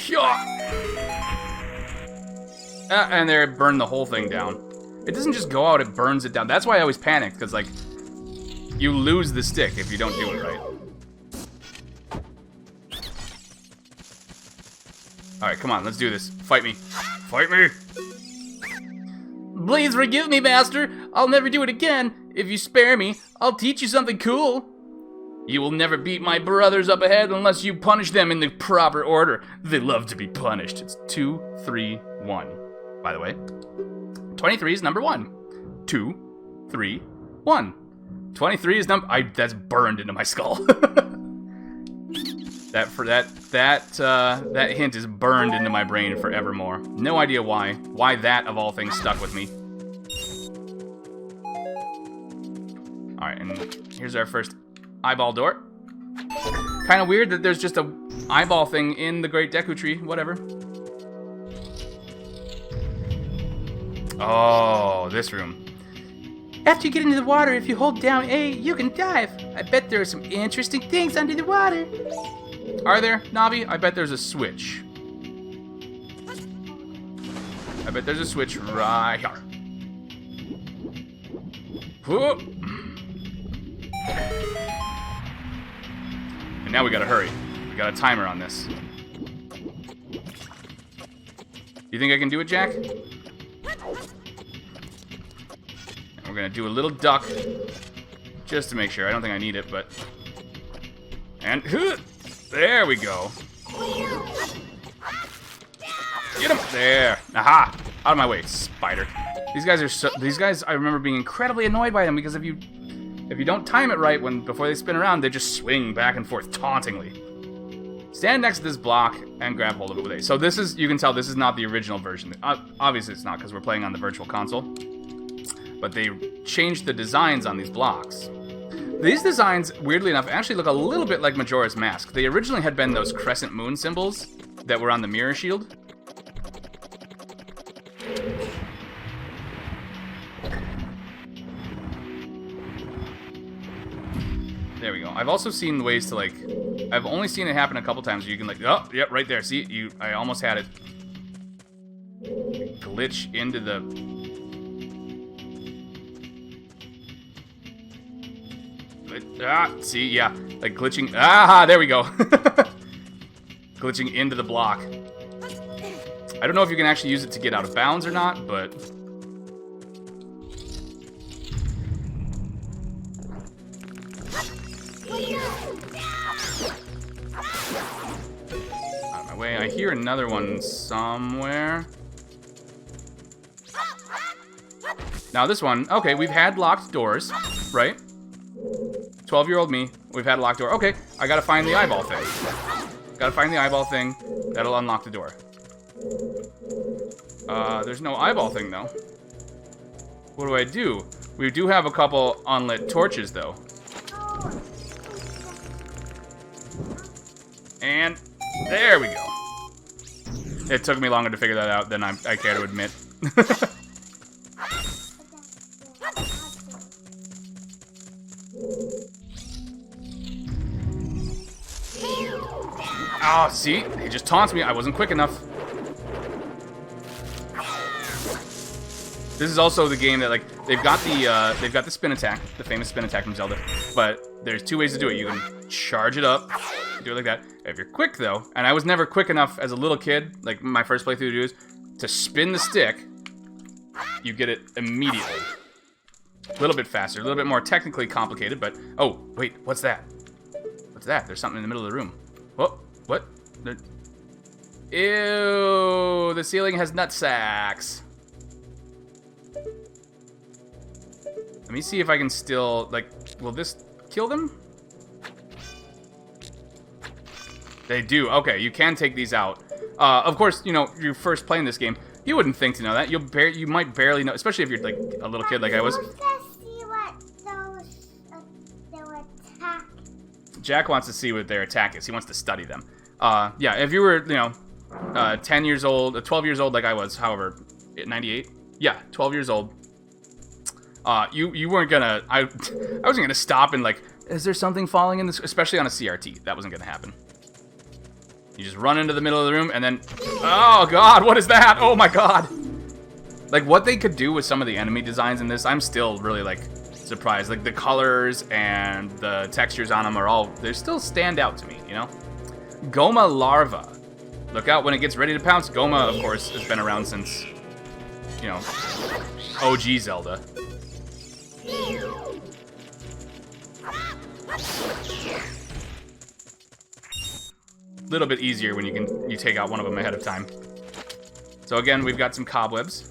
and there, it burned the whole thing down. It doesn't just go out, it burns it down. That's why I always panic, because, like, you lose the stick if you don't do it right. Alright, come on, let's do this. Fight me. Fight me! Please forgive me, master. I'll never do it again. If you spare me, I'll teach you something cool. You will never beat my brothers up ahead unless you punish them in the proper order. They love to be punished. It's 2, 3, 1. By the way, 23 is number 1. 2, 3, 1. 23 is that's burned into my skull. That hint is burned into my brain forevermore. No idea why. Why that, of all things, stuck with me. Alright, and here's our first eyeball door. Kind of weird that there's just a eyeball thing in the Great Deku Tree. Whatever. Oh, this room. After you get into the water, if you hold down A, you can dive. I bet there are some interesting things under the water. Are there, Navi? I bet there's a switch. I bet there's a switch right here. Whoop. And now we gotta hurry. We got a timer on this. You think I can do it, Jack? And we're gonna do a little duck. Just to make sure. I don't think I need it, but... And... There we go. Get him! There. Aha! Out of my way, spider. These guys I remember being incredibly annoyed by them because if you don't time it right before they spin around, they just swing back and forth tauntingly. Stand next to this block and grab hold of it with A. So this is, you can tell this is not the original version. Obviously it's not because we're playing on the Virtual Console. But they changed the designs on these blocks. These designs, weirdly enough, actually look a little bit like Majora's Mask. They originally had been those crescent moon symbols that were on the mirror shield. There we go. I've also seen ways to, like... I've only seen it happen a couple times where you can, like... Oh, yep, right there. See? I almost had it. Glitch into the... See, yeah, like glitching. There we go. Glitching into the block. I don't know if you can actually use it to get out of bounds or not, but... Out of my way. I hear another one somewhere. Now this one, okay, we've had locked doors, right? 12-year-old me, we've had a locked door. Okay, I gotta find the eyeball thing. Gotta find the eyeball thing. That'll unlock the door. There's no eyeball thing, though. What do I do? We do have a couple unlit torches, though. And there we go. It took me longer to figure that out than I care to admit. Oh, see? He just taunts me. I wasn't quick enough. This is also the game that, like, they've got the spin attack, the famous spin attack from Zelda, but there's two ways to do it. You can charge it up, do it like that. If you're quick, though, and I was never quick enough as a little kid, like my first playthrough to do is, to spin the stick, you get it immediately. A little bit faster, a little bit more technically complicated, but... Oh, wait, what's that? What's that? There's something in the middle of the room. Whoa, what? Ew, the ceiling has nut sacks. Let me see if I can still, like, will this kill them? They do. Okay, you can take these out. Of course, you know, you're first playing this game. You wouldn't think to know that. You might barely know, especially if you're like a little kid like I was. See what their attack. Jack wants to see what their attack is. He wants to study them. Yeah, if you were, you know, 10 years old, 12 years old like I was, however, 98? Yeah, 12 years old. You weren't gonna, I wasn't gonna stop and like, is there something falling in this, especially on a CRT. That wasn't gonna happen. You just run into the middle of the room and then, oh god, what is that? Oh my god. Like what they could do with some of the enemy designs in this, I'm still really like surprised. Like the colors and the textures on them are all, they still stand out to me, you know? Goma larva. Look out when it gets ready to pounce. Goma, of course, has been around since, you know, OG Zelda. Little bit easier when you take out one of them ahead of time. So again, we've got some cobwebs.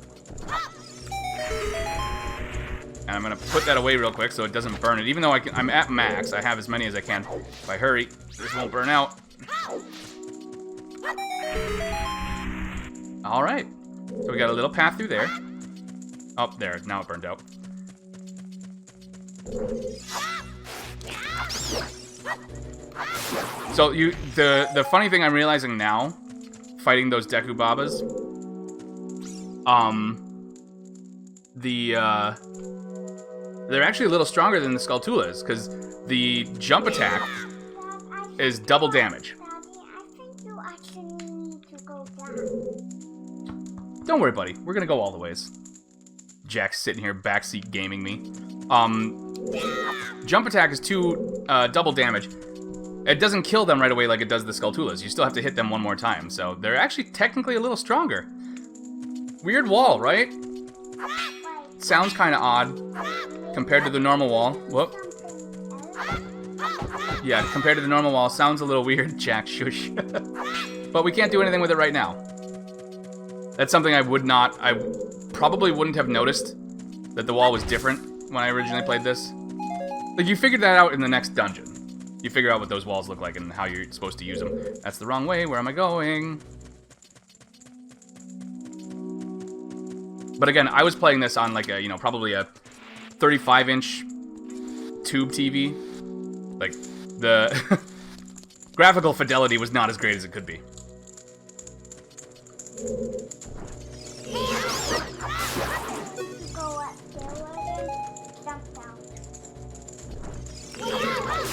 And I'm gonna put that away real quick so it doesn't burn it. Even though I'm at max, I have as many as I can. If I hurry, this won't burn out. Alright. So we got a little path through there. Oh, there. Now it burned out. So the funny thing I'm realizing now, fighting those Deku Babas, they're actually a little stronger than the Skulltulas, because the jump attack is double damage. Daddy, I think you actually need to go down. Don't worry, buddy. We're gonna go all the ways. Jack's sitting here backseat gaming me. Jump attack is double damage. It doesn't kill them right away like it does the Skulltulas. You still have to hit them one more time. So they're actually technically a little stronger. Weird wall, right? Sounds kind of odd compared to the normal wall. Whoop. Yeah, compared to the normal wall, sounds a little weird. Jack, shush. But we can't do anything with it right now. That's something I probably wouldn't have noticed that the wall was different when I originally played this. Like, you figured that out in the next dungeon. You figure out what those walls look like and how you're supposed to use them. That's the wrong way. Where am I going? But again, I was playing this on like a, you know, probably a 35-inch tube TV. Like, the graphical fidelity was not as great as it could be.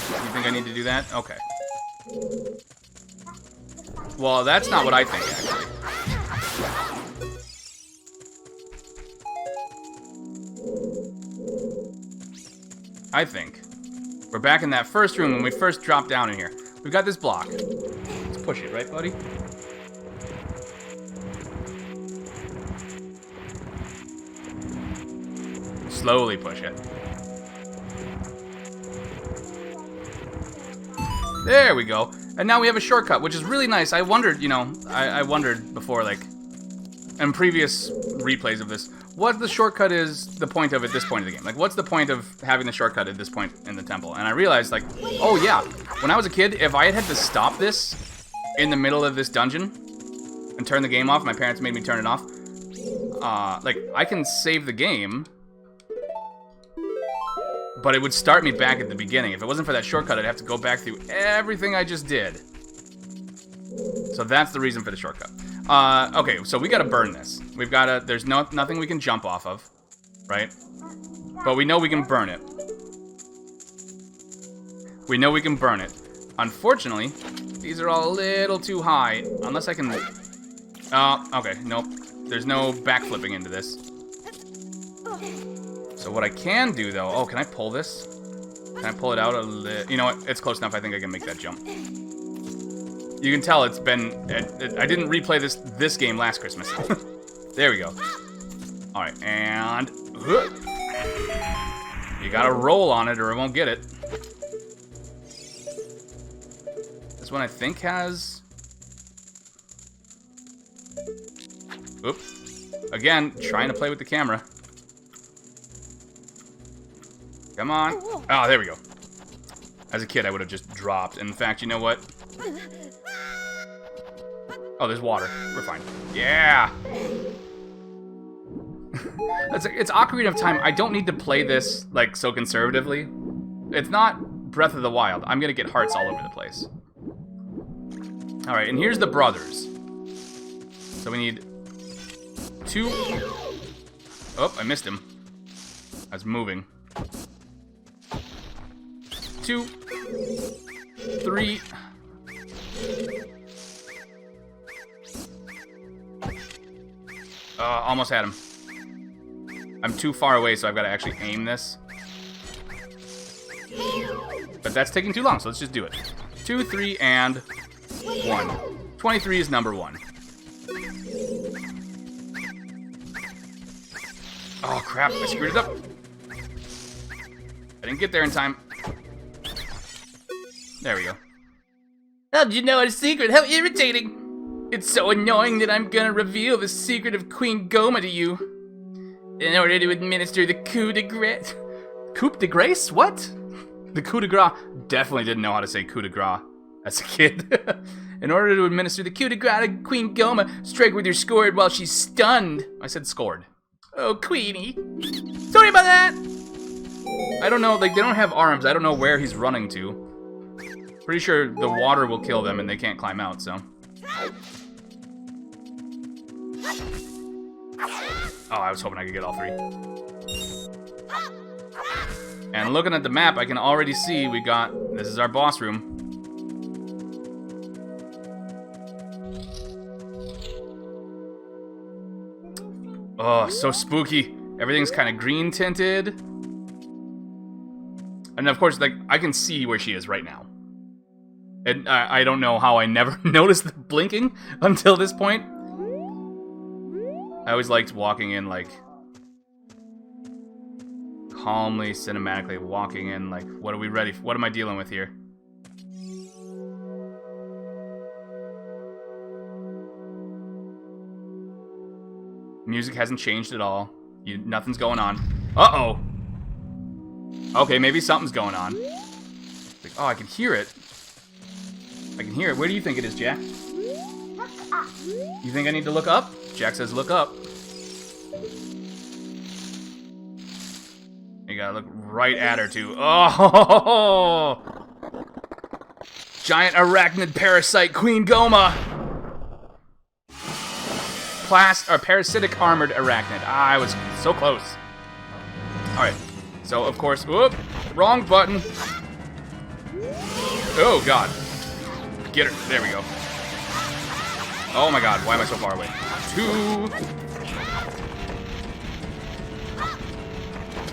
You think I need to do that? Okay. Well, that's not what I think, actually. I think we're back in that first room when we first dropped down in here. We've got this block. Let's push it, right, buddy? slowly push it. There we go. And now we have a shortcut, which is really nice. I wondered, you know, I wondered before, like, in previous replays of this, what the shortcut is the point of at this point of the game. Like, what's the point of having the shortcut at this point in the temple? And I realized, like, oh yeah, when I was a kid, if I had to stop this in the middle of this dungeon and turn the game off, my parents made me turn it off, like, I can save the game, but it would start me back at the beginning. If it wasn't for that shortcut, I'd have to go back through everything I just did. So that's the reason for the shortcut. Okay, so we gotta burn this. We've gotta, there's nothing we can jump off of, right? But we know we can burn it. We know we can burn it. Unfortunately, these are all a little too high. Unless I can, okay, nope. There's no backflipping into this. So what I can do, though... Oh, can I pull this? Can I pull it out a little... You know what? It's close enough. I think I can make that jump. You can tell it's been... I didn't replay this game last Christmas. There we go. Alright, and... You gotta roll on it or it won't get it. This one I think has... Oop. Again, trying to play with the camera. Come on. Oh, there we go. As a kid, I would have just dropped. In fact, you know what? Oh, there's water. We're fine. Yeah! It's Ocarina of Time. I don't need to play this, like, so conservatively. It's not Breath of the Wild. I'm gonna get hearts all over the place. Alright, and here's the brothers. So we need... 2... Oh, I missed him. I was moving. 2... 3... Almost had him. I'm too far away, so I've got to actually aim this. But that's taking too long, so let's just do it. 2, 3, and 1. 23 is number 1. Oh, crap. I screwed it up. I didn't get there in time. There we go. How did you know it's a secret? How irritating! It's so annoying that I'm gonna reveal the secret of Queen Goma to you. In order to administer the coup de grace. Coup de grace? What? The coup de grace. Definitely didn't know how to say coup de grace as a kid. In order to administer the coup de grace to Queen Goma, strike with your sword while she's stunned. I said scored. Oh, Queenie. Sorry about that! I don't know, like, they don't have arms. I don't know where he's running to. Pretty sure the water will kill them and they can't climb out, so. Oh, I was hoping I could get all 3. And looking at the map, I can already see we got... This is our boss room. Oh, so spooky. Everything's kind of green tinted. And of course, like, I can see where she is right now. And I don't know how I never noticed the blinking until this point. I always liked walking in, like, calmly, cinematically walking in, like, what are we ready for? What am I dealing with here? Music hasn't changed at all. Nothing's going on. Uh-oh! Okay, maybe something's going on. Like, oh, I can hear it. I can hear it. Where do you think it is, Jack? Look up. You think I need to look up? Jack says look up. You gotta look right at her, too. Oh! Giant arachnid parasite Queen Goma! Parasitic armored arachnid. Ah, I was so close. Alright. So, of course... Whoop! Wrong button. Oh, God. Get her. There we go. Oh, my God. Why am I so far away? 2.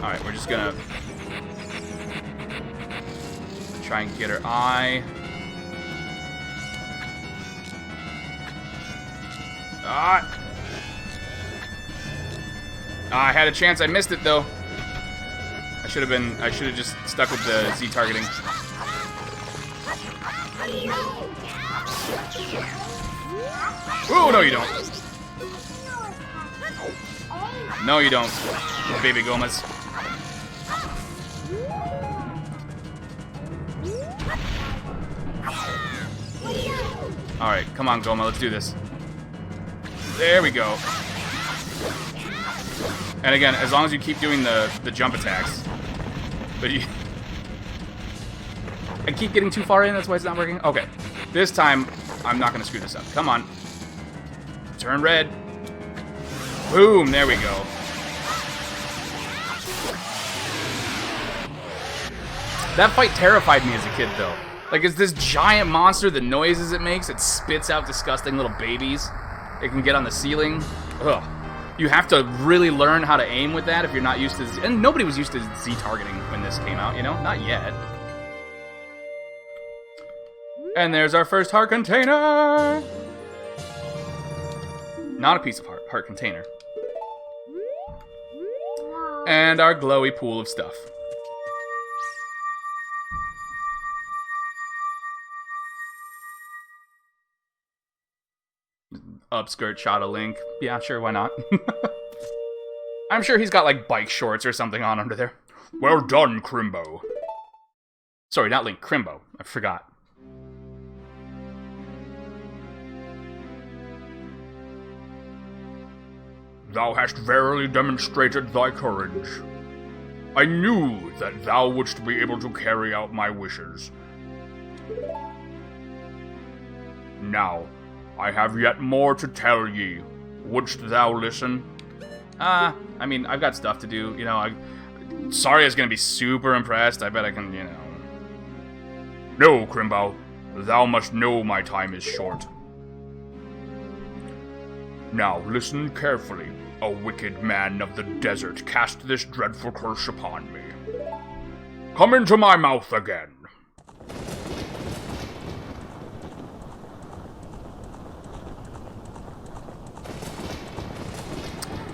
Alright, we're just gonna... try and get her eye. Ah! I had a chance. I missed it, though. Should have been. I should have just stuck with the Z targeting. Oh no, you don't. No, you don't, baby Gomez. All right, come on, Goma, let's do this. There we go. And again, as long as you keep doing the jump attacks, but you. I keep getting too far in, that's why it's not working. Okay, this time I'm not gonna screw this up. Come on, turn red. Boom, there we go. That fight terrified me as a kid, though. Like, it's this giant monster, the noises it makes, it spits out disgusting little babies. It can get on the ceiling. Ugh. You have to really learn how to aim with that if you're not used to Z. And nobody was used to Z targeting when this came out, you know? Not yet. And there's our first heart container! Not a piece of heart container. And our glowy pool of stuff. Upskirt shot of Link. Yeah, sure, why not? I'm sure he's got, like, bike shorts or something on under there. Well done, Crimbo. Sorry, not Link, Crimbo. I forgot. Thou hast verily demonstrated thy courage. I knew that thou wouldst be able to carry out my wishes. Now, I have yet more to tell ye. Wouldst thou listen? I mean, I've got stuff to do, you know, Saria's gonna be super impressed, I bet I can, you know. No, Crimbo, thou must know my time is short. Now listen carefully. A wicked man of the desert cast this dreadful curse upon me. Come into my mouth again.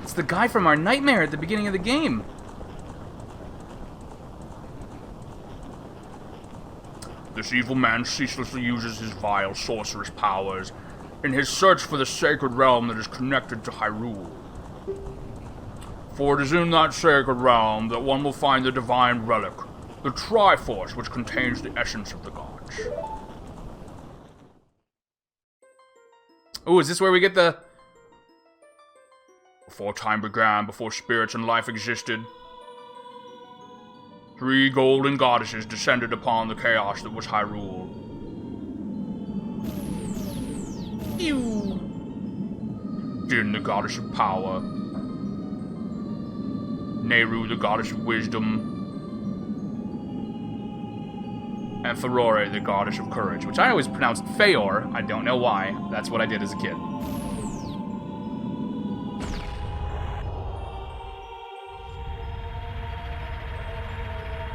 It's the guy from our nightmare at the beginning of the game. This evil man ceaselessly uses his vile sorcerous powers in his search for the sacred realm that is connected to Hyrule. For it is in that sacred realm that one will find the divine relic, the Triforce which contains the essence of the gods. Ooh, is this where we get the... Before time began, before spirits and life existed, 3 golden goddesses descended upon the chaos that was Hyrule. Ew. Din, the goddess of power. Nehru, the goddess of wisdom. And Ferore, the goddess of courage, which I always pronounced Feor. I don't know why. That's what I did as a kid.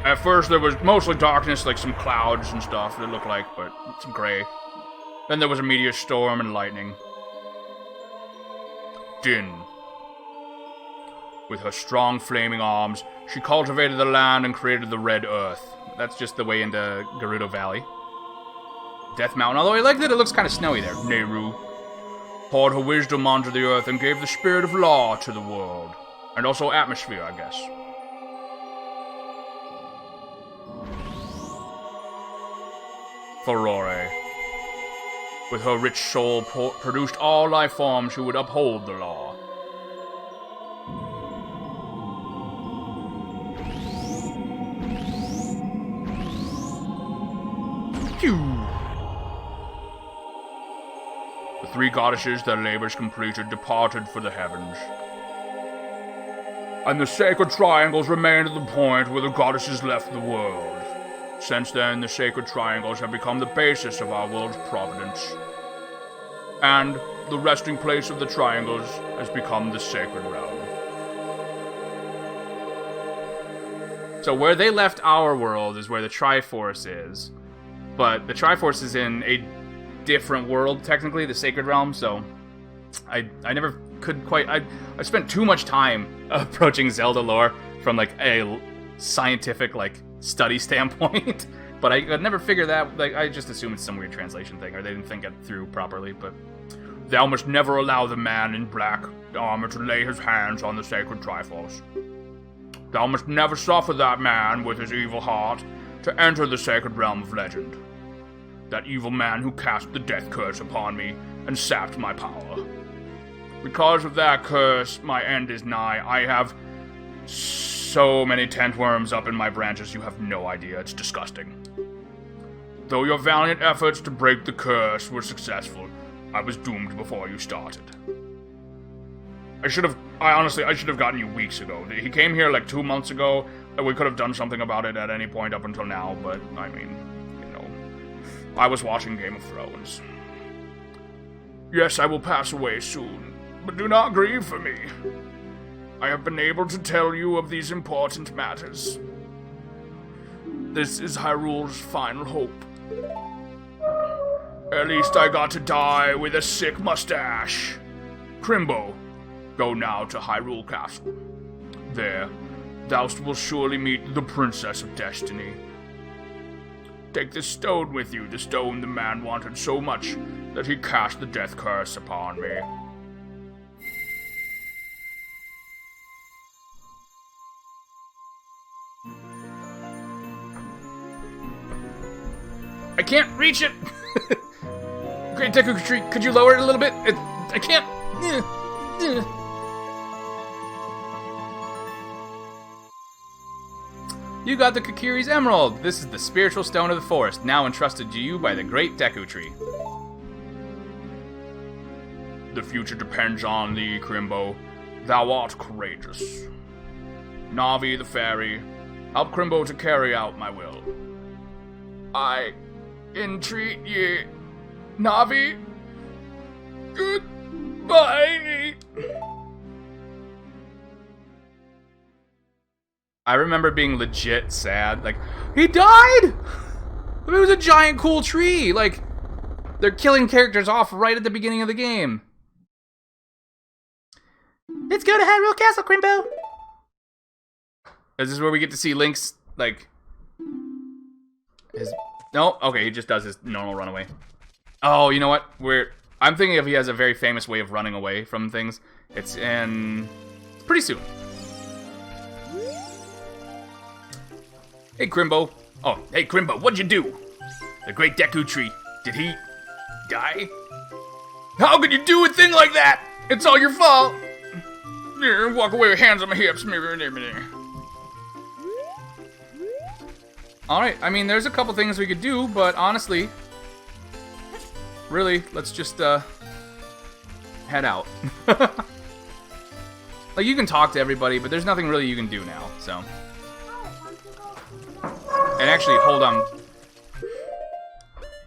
At first, there was mostly darkness, like some clouds and stuff, it looked like, but it's gray. Then there was a meteor storm and lightning. Din. With her strong flaming arms, she cultivated the land and created the Red Earth. That's just the way into Gerudo Valley. Death Mountain, although I like that it looks kind of snowy there. Nehru poured her wisdom onto the earth and gave the spirit of law to the world. And also atmosphere, I guess. Ferore, with her rich soul, produced all life forms who would uphold the law. Phew. The 3 goddesses, their labors completed, departed for the heavens. And the sacred triangles remained at the point where the goddesses left the world. Since then, the sacred triangles have become the basis of our world's providence. And the resting place of the triangles has become the sacred realm. So where they left our world is where the Triforce is. But the Triforce is in a different world, technically, the sacred realm, so I never could quite... I spent too much time approaching Zelda lore from, like, a scientific, like, study standpoint. But I could never figure that, like, I just assume it's some weird translation thing, or they didn't think it through properly, but... Thou must never allow the man in black armor to lay his hands on the sacred trifles. Thou must never suffer that man with his evil heart to enter the sacred realm of legend. That evil man who cast the death curse upon me and sapped my power. Because of that curse, my end is nigh. I have so many tent worms up in my branches, you have no idea. It's disgusting. Though your valiant efforts to break the curse were successful, I was doomed before you started. I should have gotten you weeks ago. He came here like 2 months ago, and we could have done something about it at any point up until now, but, I mean, you know, I was watching Game of Thrones. Yes, I will pass away soon, but do not grieve for me. I have been able to tell you of these important matters. This is Hyrule's final hope. At least I got to die with a sick mustache. Crimbo, go now to Hyrule Castle. There, thou will surely meet the Princess of Destiny. Take this stone with you, the stone the man wanted so much that he cast the death curse upon me. I can't reach it! Great Deku Tree, could you lower it a little bit? I can't. You got the Kokiri's Emerald. This is the spiritual stone of the forest, now entrusted to you by the Great Deku Tree. The future depends on thee, Crimbo. Thou art courageous. Navi the fairy, help Crimbo to carry out my will. I entreat ye, Navi. Goodbye. I remember being legit sad. Like, he died! It was a giant cool tree. Like, they're killing characters off right at the beginning of the game. Let's go to Hyrule Castle, Crimbo. Is this where we get to see Link's, like, his... No? Okay, he just does his normal runaway. Oh, you know what? I'm thinking if he has a very famous way of running away from things. It's pretty soon. Hey, Crimbo. Oh, hey, Crimbo, what'd you do? The Great Deku Tree, did he die? How could you do a thing like that? It's all your fault. Here, walk away with hands on my hips. Alright, I mean, there's a couple things we could do, but honestly, really, let's just, head out. Like, you can talk to everybody, but there's nothing really you can do now, so. And actually, hold on.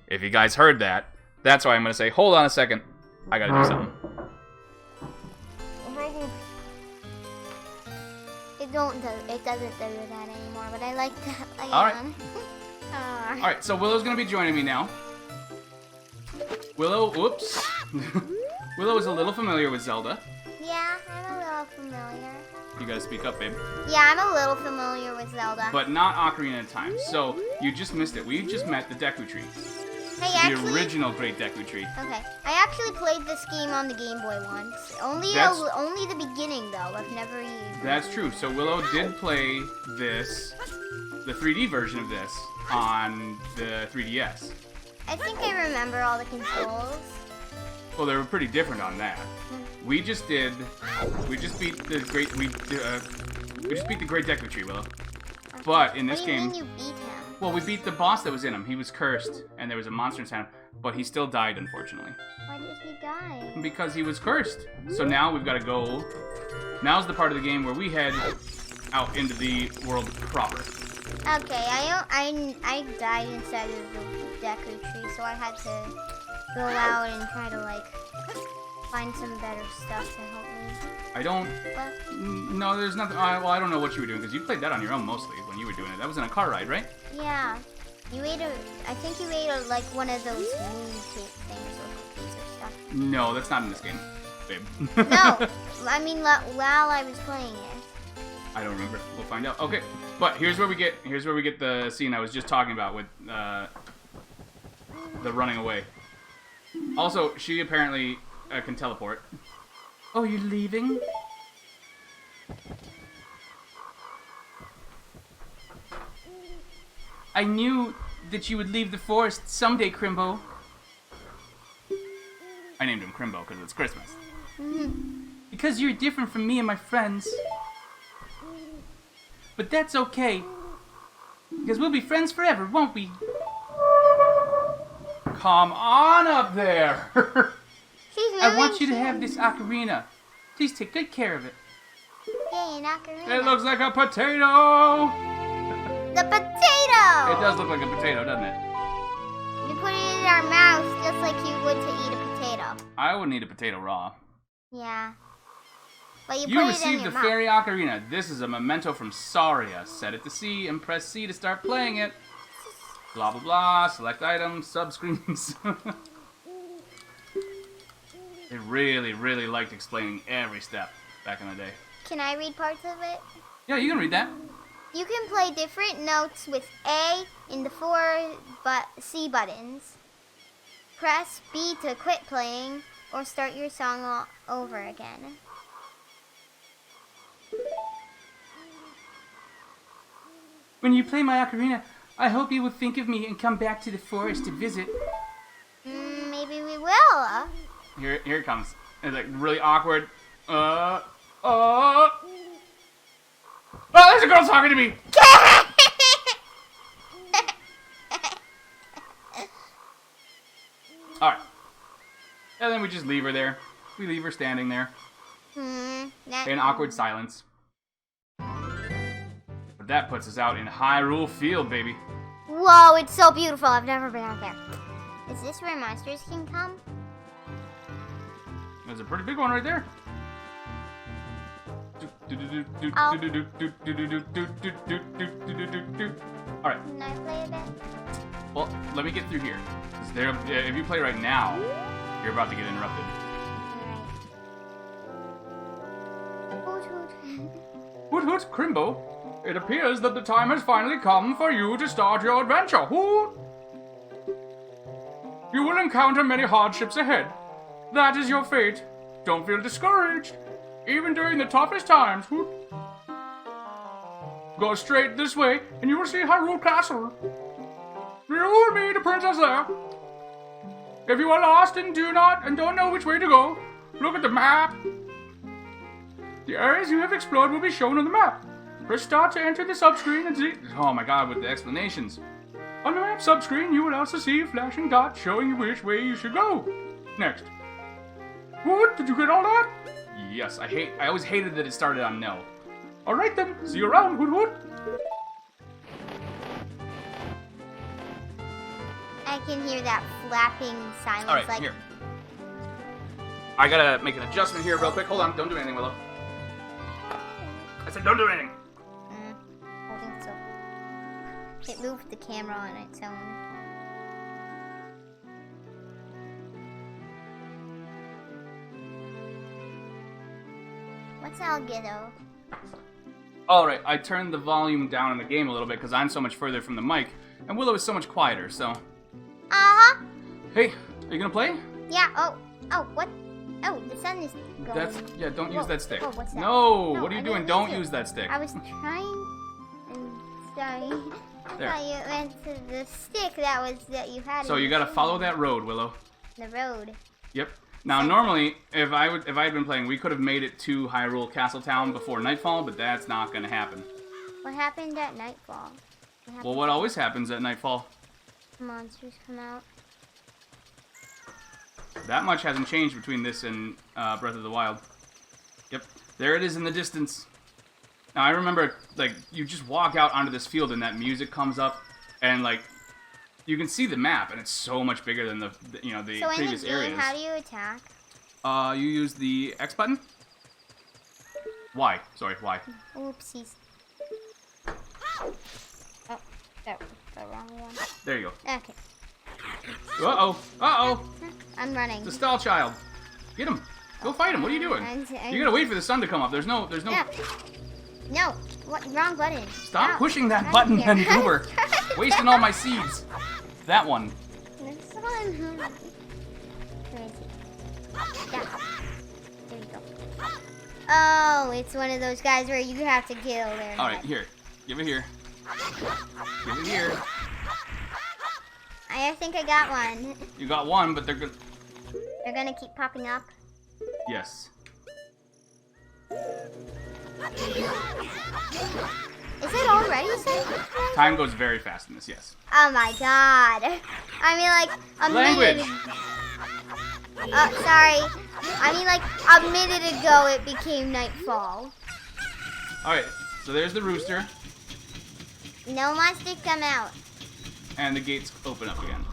If you guys heard that, that's why I'm gonna say, hold on a second. I gotta do something. It doesn't do that anymore, but I like that. Alright. Alright, so Willow's gonna be joining me now. Willow, whoops. Willow is a little familiar with Zelda. Yeah, I'm a little familiar. You gotta speak up, babe. Yeah, I'm a little familiar with Zelda. But not Ocarina of Time. So, you just missed it. We just met the Deku Tree. The original Great Deku Tree. Okay. I actually played this game on the Game Boy once. Only the beginning, though. I've never used it. That's true. So Willow did play this, the 3D version of this, on the 3DS. I think I remember all the controls. Well, they were pretty different on that. We just beat the Great Deku Tree, Willow. But in this game, what do you mean you beat him? Well, we beat the boss that was in him. He was cursed, and there was a monster inside him, but he still died, unfortunately. Why did he die? Because he was cursed. So now we've got to go. Now's the part of the game where we head out into the world proper. Okay, I died inside of the Deku Tree, so I had to go out and try to, like, find some better stuff to help me. I don't... What? No, there's nothing... well, I don't know what you were doing, because you played that on your own mostly when you were doing it. That was in a car ride, right? Yeah. I think you ate like one of those moon cake things or cookies or stuff. No, that's not in this game, babe. No, I mean while I was playing it. I don't remember. We'll find out. Okay, but here's where we get the scene I was just talking about with the running away. Also, she apparently can teleport. Oh, you're leaving? I knew that you would leave the forest someday, Crimbo. I named him Crimbo because it's Christmas. Because you're different from me and my friends. But that's okay. Because we'll be friends forever, won't we? Come on up there! I want you to have this ocarina. Please take good care of it. Yay, an ocarina. It looks like a potato! The potato! It does look like a potato, doesn't it? You put it in our mouths just like you would to eat a potato. I wouldn't eat a potato raw. Yeah. But You put it in received your the mouth. fairy ocarina. This is a memento from Saria. Set it to C and press C to start playing it. Blah blah blah. Select items, subscreens. They really, really liked explaining every step back in the day. Can I read parts of it? Yeah, you can read that. You can play different notes with A in the 4 C buttons. Press B to quit playing or start your song all over again. When you play my ocarina, I hope you will think of me and come back to the forest to visit. Maybe we will. Here it comes. It's like really awkward. Oh, there's a girl talking to me! Alright. And then we just leave her there. We leave her standing there. In awkward silence. But that puts us out in Hyrule Field, baby. Whoa, it's so beautiful. I've never been out there. Is this where monsters can come? There's a pretty big one right there. Alright. Can I play a bit? Well, let me get through here. 'Cause if you play right now, you're about to get interrupted. Hoot hoot, Crimbo. It appears that the time has finally come for you to start your adventure. Hoot! You will encounter many hardships ahead. That is your fate. Don't feel discouraged, even during the toughest times. Hoot. Go straight this way, and you will see Hyrule Castle. You will meet the princess there. If you are lost and don't know which way to go, look at the map. The areas you have explored will be shown on the map. Press start to enter the subscreen and see. Oh my god, with the explanations. On the map subscreen, you will also see a flashing dot showing you which way you should go. Next. What? Did you get all that? Yes, I always hated that it started on no. Alright then, see you around, Hoot Hoot. I can hear that flapping silence. Alright, like here. I gotta make an adjustment here real quick. Hold on, don't do anything, Willow. I said don't do anything. I think so. It moved the camera on its own. What's Algiddo? Alright, I turned the volume down in the game a little bit because I'm so much further from the mic, and Willow is so much quieter, so... Uh-huh. Hey, are you gonna play? Yeah, oh, what? Oh, the sun is going. Yeah, don't use that stick. Oh, what's that? No, No, what are you I doing? didn't Don't use it. use that stick. I was trying... sorry. I There. thought you went to the stick that you had. So in you your gotta finger. follow that road, Willow. The road. Yep. Now, normally, if I had been playing, we could have made it to Hyrule Castletown before nightfall, but that's not gonna happen. What happened at nightfall? Well, what always happens at nightfall? Monsters come out. That much hasn't changed between this and Breath of the Wild. Yep. There it is in the distance. Now, I remember, like, you just walk out onto this field and that music comes up, and, like, you can see the map, and it's so much bigger than the previous game, areas. how do you attack? You use the X button? Y. Sorry, Y. Oopsies. Oh, that was the wrong one. There you go. Okay. Uh-oh. Uh-oh. I'm running. It's a stall child. Get him. Go fight him. What are you doing? You gotta wait for the sun to come up. There's no... Yeah. No, what? Wrong button. Stop Ow. pushing that Right button, here. then, Goober. Wasting all my seeds. That one. This one. Where is it? Yeah. There you go. Oh, it's one of those guys where you have to kill their All right, here. Give it here. Give it here. I think I got one. You got one, but they're good. They're gonna keep popping up. Yes. Is it already set? Time goes very fast in this, yes. Oh my god. I mean, like, a Language. minute. Sorry. I mean, like, a minute ago it became nightfall. Alright, so there's the rooster, No monsters come out. and the gates open up again.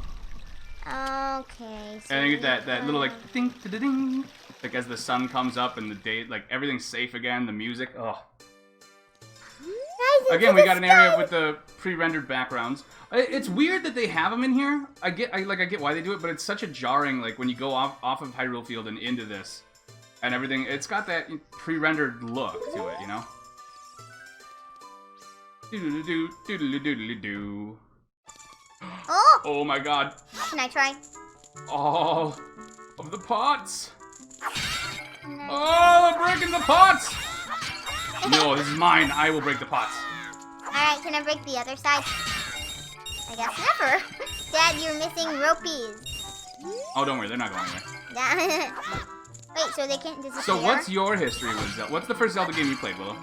Okay. So And you get that little, like, ding, da, ding. Like, as the sun comes up and the day, like, everything's safe again, the music, oh. Again, we got an area with the pre-rendered backgrounds. It's weird that they have them in here. I get why they do it, but it's such a jarring, like, when you go off of Hyrule Field and into this and everything, it's got that pre-rendered look to it, you know? Doodle-doo, doodle-doo. Oh! Oh my god. Can I try? All of the pots. No. Oh, I'm breaking the pots! No, this is mine. I will break the pots. Alright, can I break the other side? I guess never. Dad, you're missing ropies. Oh, don't worry. They're not going anywhere. Wait, so they can't disappear? So what's your history with Zelda? What's the first Zelda game you played, Willow?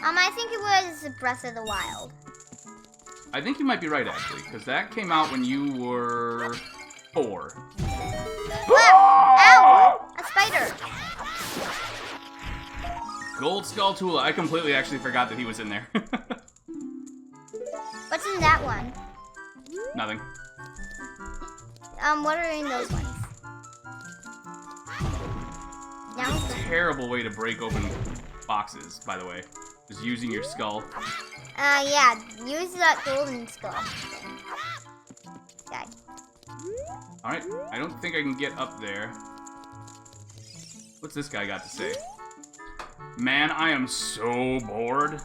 I think it was Breath of the Wild. I think you might be right, actually, because that came out when you were 4. Ow! A spider. Gold Skull Tula. I completely actually forgot that he was in there. What's in that one? Nothing. What are in those ones? Now it's Terrible way to break open boxes, by the way. Just using your skull. yeah, use that golden skull. Dad. Alright, I don't think I can get up there. What's this guy got to say? Man, I am so bored.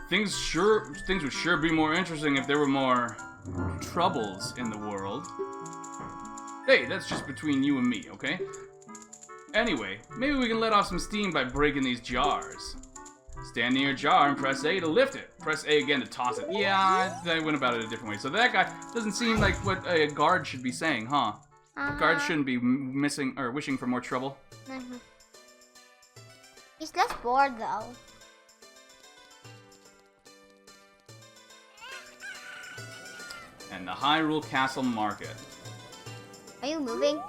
Things would sure be more interesting if there were more troubles in the world. Hey, that's just between you and me, okay? Anyway, maybe we can let off some steam by breaking these jars. Stand near a jar and press A to lift it. Press A again to toss it. Yeah, I went about it a different way. So that guy doesn't seem like what a guard should be saying, huh? Guards shouldn't be missing or wishing for more trouble. He's less bored though. And the Hyrule Castle Market. Are you moving?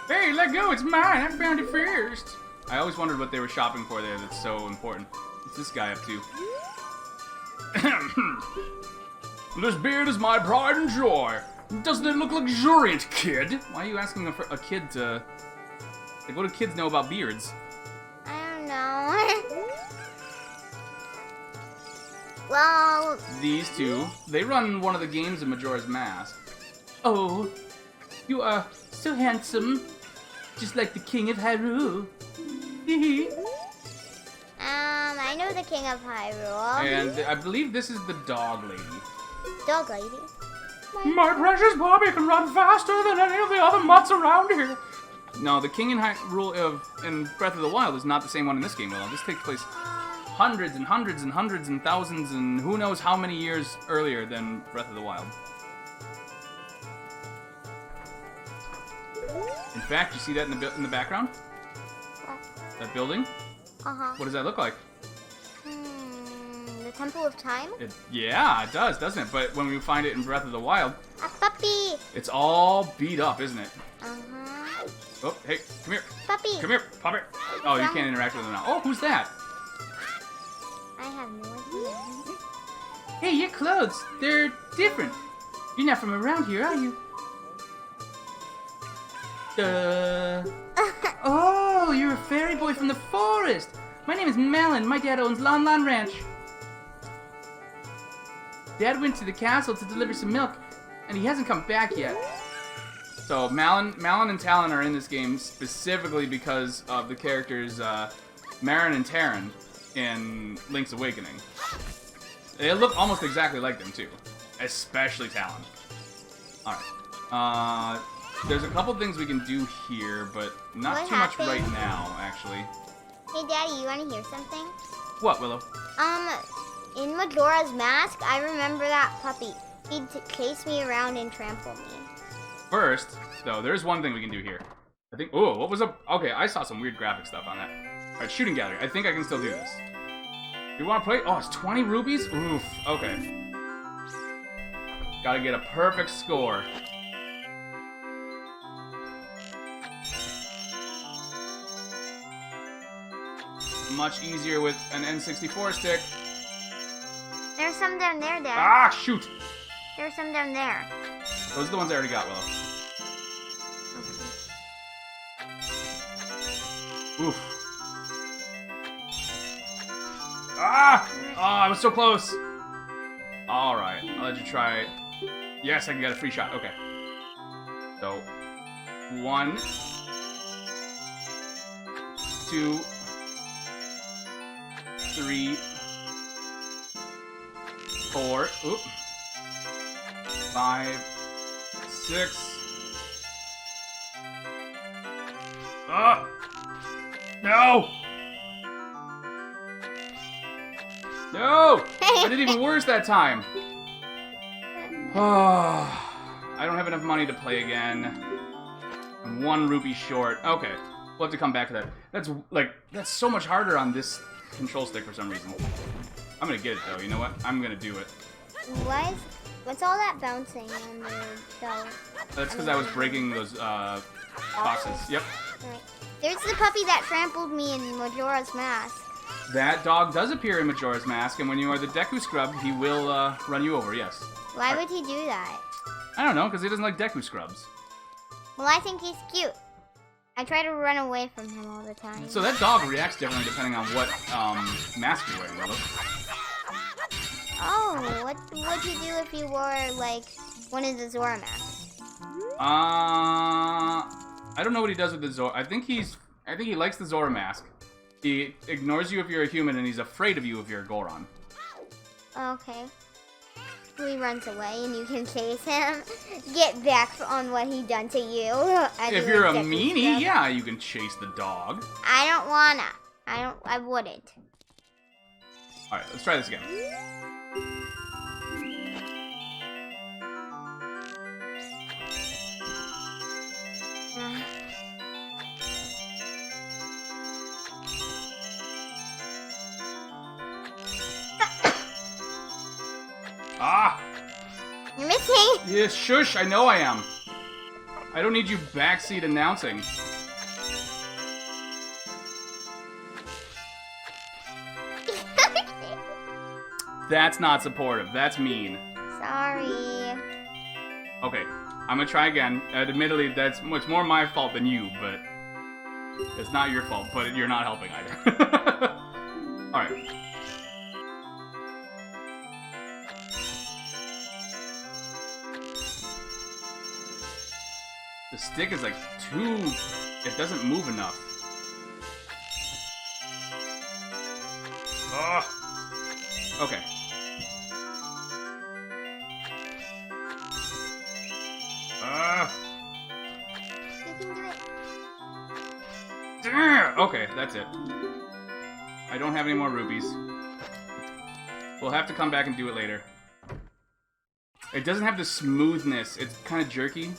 Hey, let go, it's mine. I found it first. I always wondered what they were shopping for there that's so important. What's this guy up to? This beard is my pride and joy. Doesn't it look luxuriant, kid? Why are you asking a kid to... Like, what do kids know about beards? I don't know. Well... These two, they run one of the games of Majora's Mask. Oh, you are so handsome. Just like the King of Hyrule. I know the King of Hyrule. And I believe this is the dog lady. Dog lady. My precious Bobby can run faster than any of the other mutts around here. No, the King in Hyrule in Breath of the Wild is not the same one in this game, Willow. This takes place hundreds and hundreds and hundreds and thousands and who knows how many years earlier than Breath of the Wild. In fact, you see that in the background? That building? Uh-huh. What does that look like? The Temple of Time? Yeah, it does, doesn't it? But when we find it in Breath of the Wild, A puppy! it's all beat up, isn't it? Uh-huh. Oh, hey, come here. Puppy! Come here, puppet. Oh, you can't interact with them now. Oh, who's that? I have no idea. Hey, your clothes, they're different. You're not from around here, are you? Oh, you're a fairy boy from the forest. My name is Malin. My dad owns Lon Lon Ranch. Dad went to the castle to deliver some milk, and he hasn't come back yet. So Malin and Talon are in this game specifically because of the characters Marin and Tarin. in Link's Awakening. They look almost exactly like them, too. Especially Talon. Alright. There's a couple things we can do here, but not What too happened? much right now, actually. Hey, Daddy, you want to hear something? What, Willow? In Majora's Mask, I remember that puppy. He'd chase me around and trample me. First, though, there's one thing we can do here. I think... Oh, what was up? Okay, I saw some weird graphic stuff on that. Alright, shooting gallery. I think I can still do this. You want to play? Oh, it's 20 rupees? Oof. Okay. Gotta get a perfect score. Much easier with an N64 stick. There's some down there, Dad. Ah, shoot! There's some down there. Those are the ones I already got, Willow. Oof. Ah! Oh, I was so close! Alright, I'll let you try it. Yes, I can get a free shot. Okay. So, 1, 2, 3, 4, oop, 5, 6. Ah! No! No! I did even worse that time. Oh, I don't have enough money to play again. I'm 1 rupee short. Okay, we'll have to come back to that. That's so much harder on this control stick for some reason. I'm gonna get it though. You know what? I'm gonna do it. What's all that bouncing on the show? That's because I was breaking those boxes. Yep. Right. There's the puppy that trampled me in Majora's Mask. That dog does appear in Majora's Mask, and when you are the Deku Scrub, he will run you over. Yes. Why would he do that? I don't know, because he doesn't like Deku Scrubs. Well, I think he's cute. I try to run away from him all the time. So that dog reacts differently depending on what mask you're wearing, Willow. Oh, what would you do if you wore, like, one of the Zora masks? I don't know what he does with the Zora. I think he likes the Zora mask. He ignores you if you're a human, and he's afraid of you if you're a Goron. Okay. He runs away, and you can chase him. Get back on what he done to you. If you're a meanie, yeah, you can chase the dog. I don't wanna. I wouldn't. Alright, let's try this again. Ah! You're missing. Yeah, shush, I know I am. I don't need you backseat announcing. That's not supportive. That's mean. Sorry. Okay, I'm gonna try again. Admittedly, it's more my fault than you, but it's not your fault. But you're not helping either. All right. The stick is like too... It doesn't move enough. Ugh. Okay. You can do it. Okay, that's it. I don't have any more rupees. We'll have to come back and do it later. It doesn't have the smoothness. It's kind of jerky.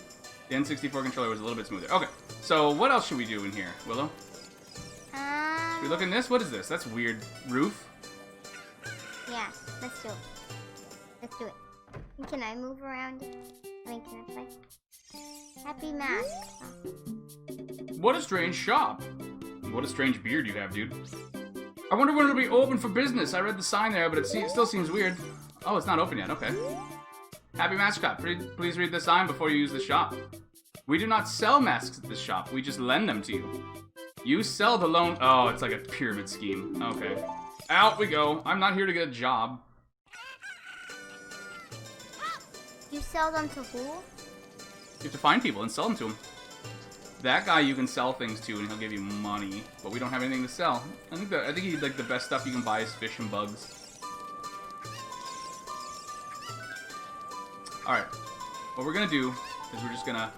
The N64 controller was a little bit smoother. Okay, so what else should we do in here, Willow? Should we look in this? What is this? That's weird. Roof? Yeah, let's do it. Let's do it. Can I move around? I mean, can I play? Happy mask. What a strange shop. What a strange beard you have, dude. I wonder when it'll be open for business. I read the sign there, but it still seems weird. Oh, it's not open yet. Okay. Happy Mascot, please read the sign before you use the shop. We do not sell masks at this shop. We just lend them to you. You sell the loan... Oh, it's like a pyramid scheme. Okay. Out we go. I'm not here to get a job. You sell them to who? You have to find people and sell them to them. That guy you can sell things to, and he'll give you money. But we don't have anything to sell. I think the best stuff you can buy is fish and bugs. All right. What we're gonna do is we're just gonna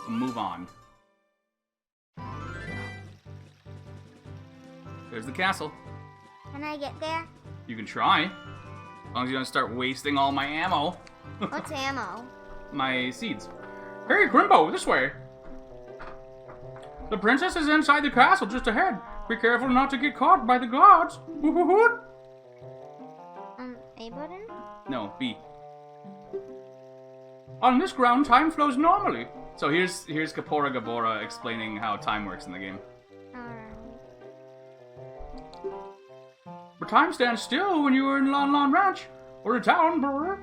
move on. There's the castle. Can I get there? You can try. As long as you don't start wasting all my ammo. What's ammo? My seeds. Hey, Grimbo, this way. The princess is inside the castle just ahead. Be careful not to get caught by the guards. A button? No, B. On this ground, time flows normally. So here's Kapora Gabora explaining how time works in the game. Alright. But time stands still when you are in Lon Lon Ranch or a town, brr.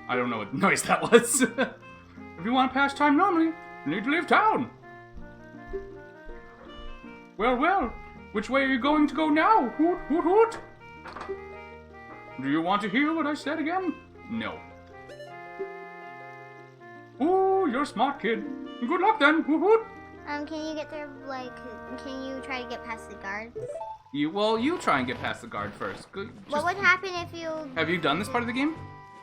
I don't know what noise that was. If you want to pass time normally, you need to leave town. Well, well, which way are you going to go now? Hoot, hoot, hoot. Do you want to hear what I said again? No. Ooh, you're a smart kid. Good luck then. Hoot, hoot. Can you get there, like, can you try to get past the guards? You try and get past the guard first. What would happen if you... Have you done this part of the game?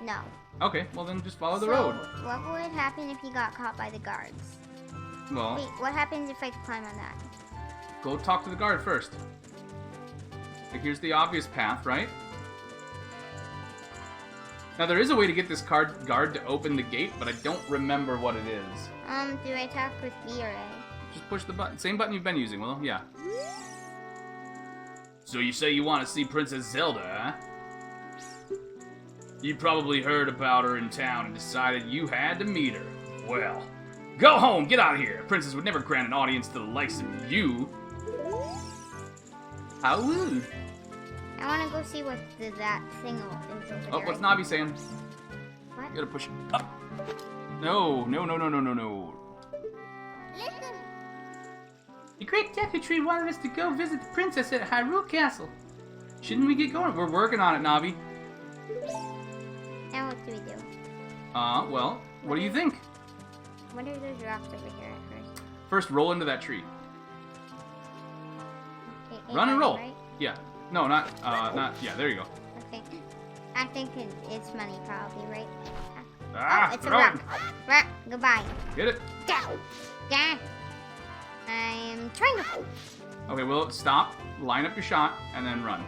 No. Okay, well then just follow the road. What would happen if you got caught by the guards? Well... Wait, what happens if I climb on that? Go talk to the guard first. Like, here's the obvious path, right? Now there is a way to get this guard to open the gate, but I don't remember what it is. Do I talk with B or A? Just push the button. Same button you've been using, Willow. Yeah. So you say you want to see Princess Zelda, huh? You probably heard about her in town and decided you had to meet her. Well, go home, get out of here. A princess would never grant an audience to the likes of you. How rude. I want to go see what that thing is over there. Oh, what's Navi saying? What? You gotta push it up. No, no, no, no, no, no, no. Listen. The Great Deku Tree wanted us to go visit the princess at Hyrule Castle. Shouldn't we get going? We're working on it, Navi. Now what do we do? Well, what do you think? What are those rocks over here at first? First, roll into that tree. Okay, Run and roll. Right? Yeah. No, not, yeah, there you go. Okay. I think it's money probably, right? Ah, oh, it's a throw it. rock. Rock, goodbye. Get it. Go. Yeah. I'm trying to... Okay, well, stop, line up your shot, and then run.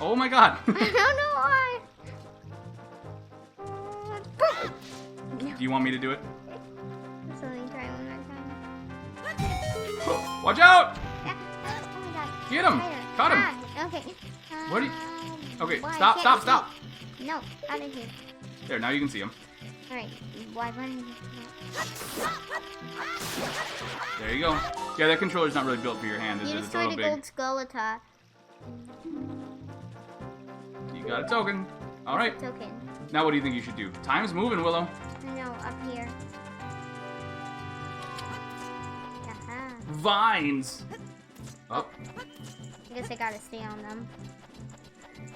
Oh my god. I don't know why. Do you want me to do it? So let me try one more time. Watch out! Yeah. Oh my god. Get him! Fire. Caught him! Ah, okay. What are you... Okay, Why stop, can't stop, you stop! see? No, out of here. There, now you can see him. Alright, why run? There you go. Yeah, that controller's not really built for your hand, is You it? It's a destroyed little a big. gold skeleton. You got a token. Alright. Token. Now what do you think you should do? Time's moving, Willow. No, up here. Aha. Vines! Oh, I guess I gotta stay on them.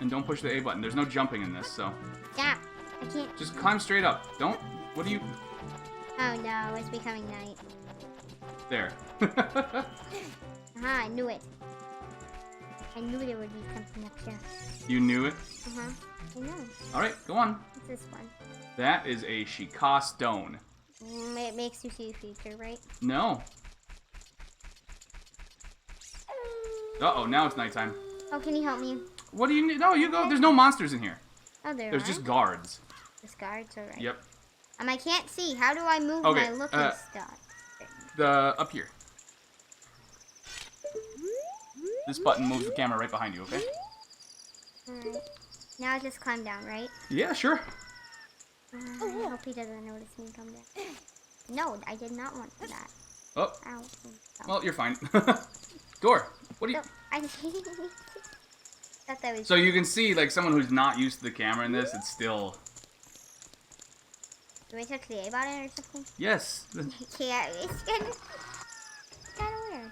and don't push the A button. There's no jumping in this, so... Yeah, I can't. Just climb straight up. Don't... What do you... Oh no, it's becoming night. There. Aha, I knew it. I knew there would be something up here. You knew it? Uh-huh, I know. Alright, go on. What's this one? That is a Shika stone. It makes you see the future, right? No. Uh-oh, now it's nighttime. Oh, can you help me? What do you need? No, you go. There's no monsters in here. Oh, there There's are. just guards. This guard's alright. Yep. I can't see. How do I move Okay, my looking stuff? Up here. This button moves the camera right behind you, okay? Alright. Now I just climb down, right? Yeah, sure. I hope he doesn't notice me come down. No, I did not want that. Oh, Ow. well, you're fine. Door. What do you... So, I thought that was... So you can see, like, someone who's not used to the camera in this, it's still... Do I touch the A button or something? Yes. Yeah, it's kind of weird.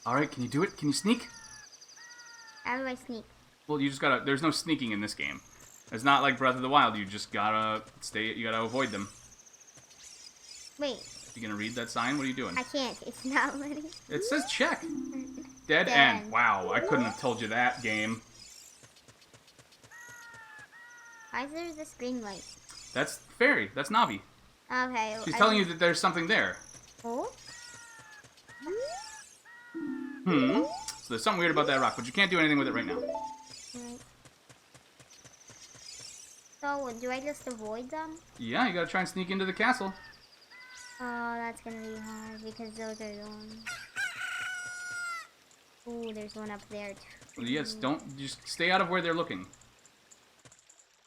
Alright, can you do it? Can you sneak? How do I sneak? Well, you just gotta... There's no sneaking in this game. It's not like Breath of the Wild. You just gotta stay. You gotta avoid them. Wait. You gonna read that sign? What are you doing? I can't. It's not letting. It says check. Dead end. Wow, I couldn't have told you that, game. Why is there this green light? That's Fairy. That's Navi. Okay. She's telling you that there's something there. Oh? So there's something weird about that rock, but you can't do anything with it right now. Right. So, do I just avoid them? Yeah, you gotta try and sneak into the castle. Oh, that's gonna be hard because those are the ones. Ooh, there's one up there too. Well, yes, don't just stay out of where they're looking.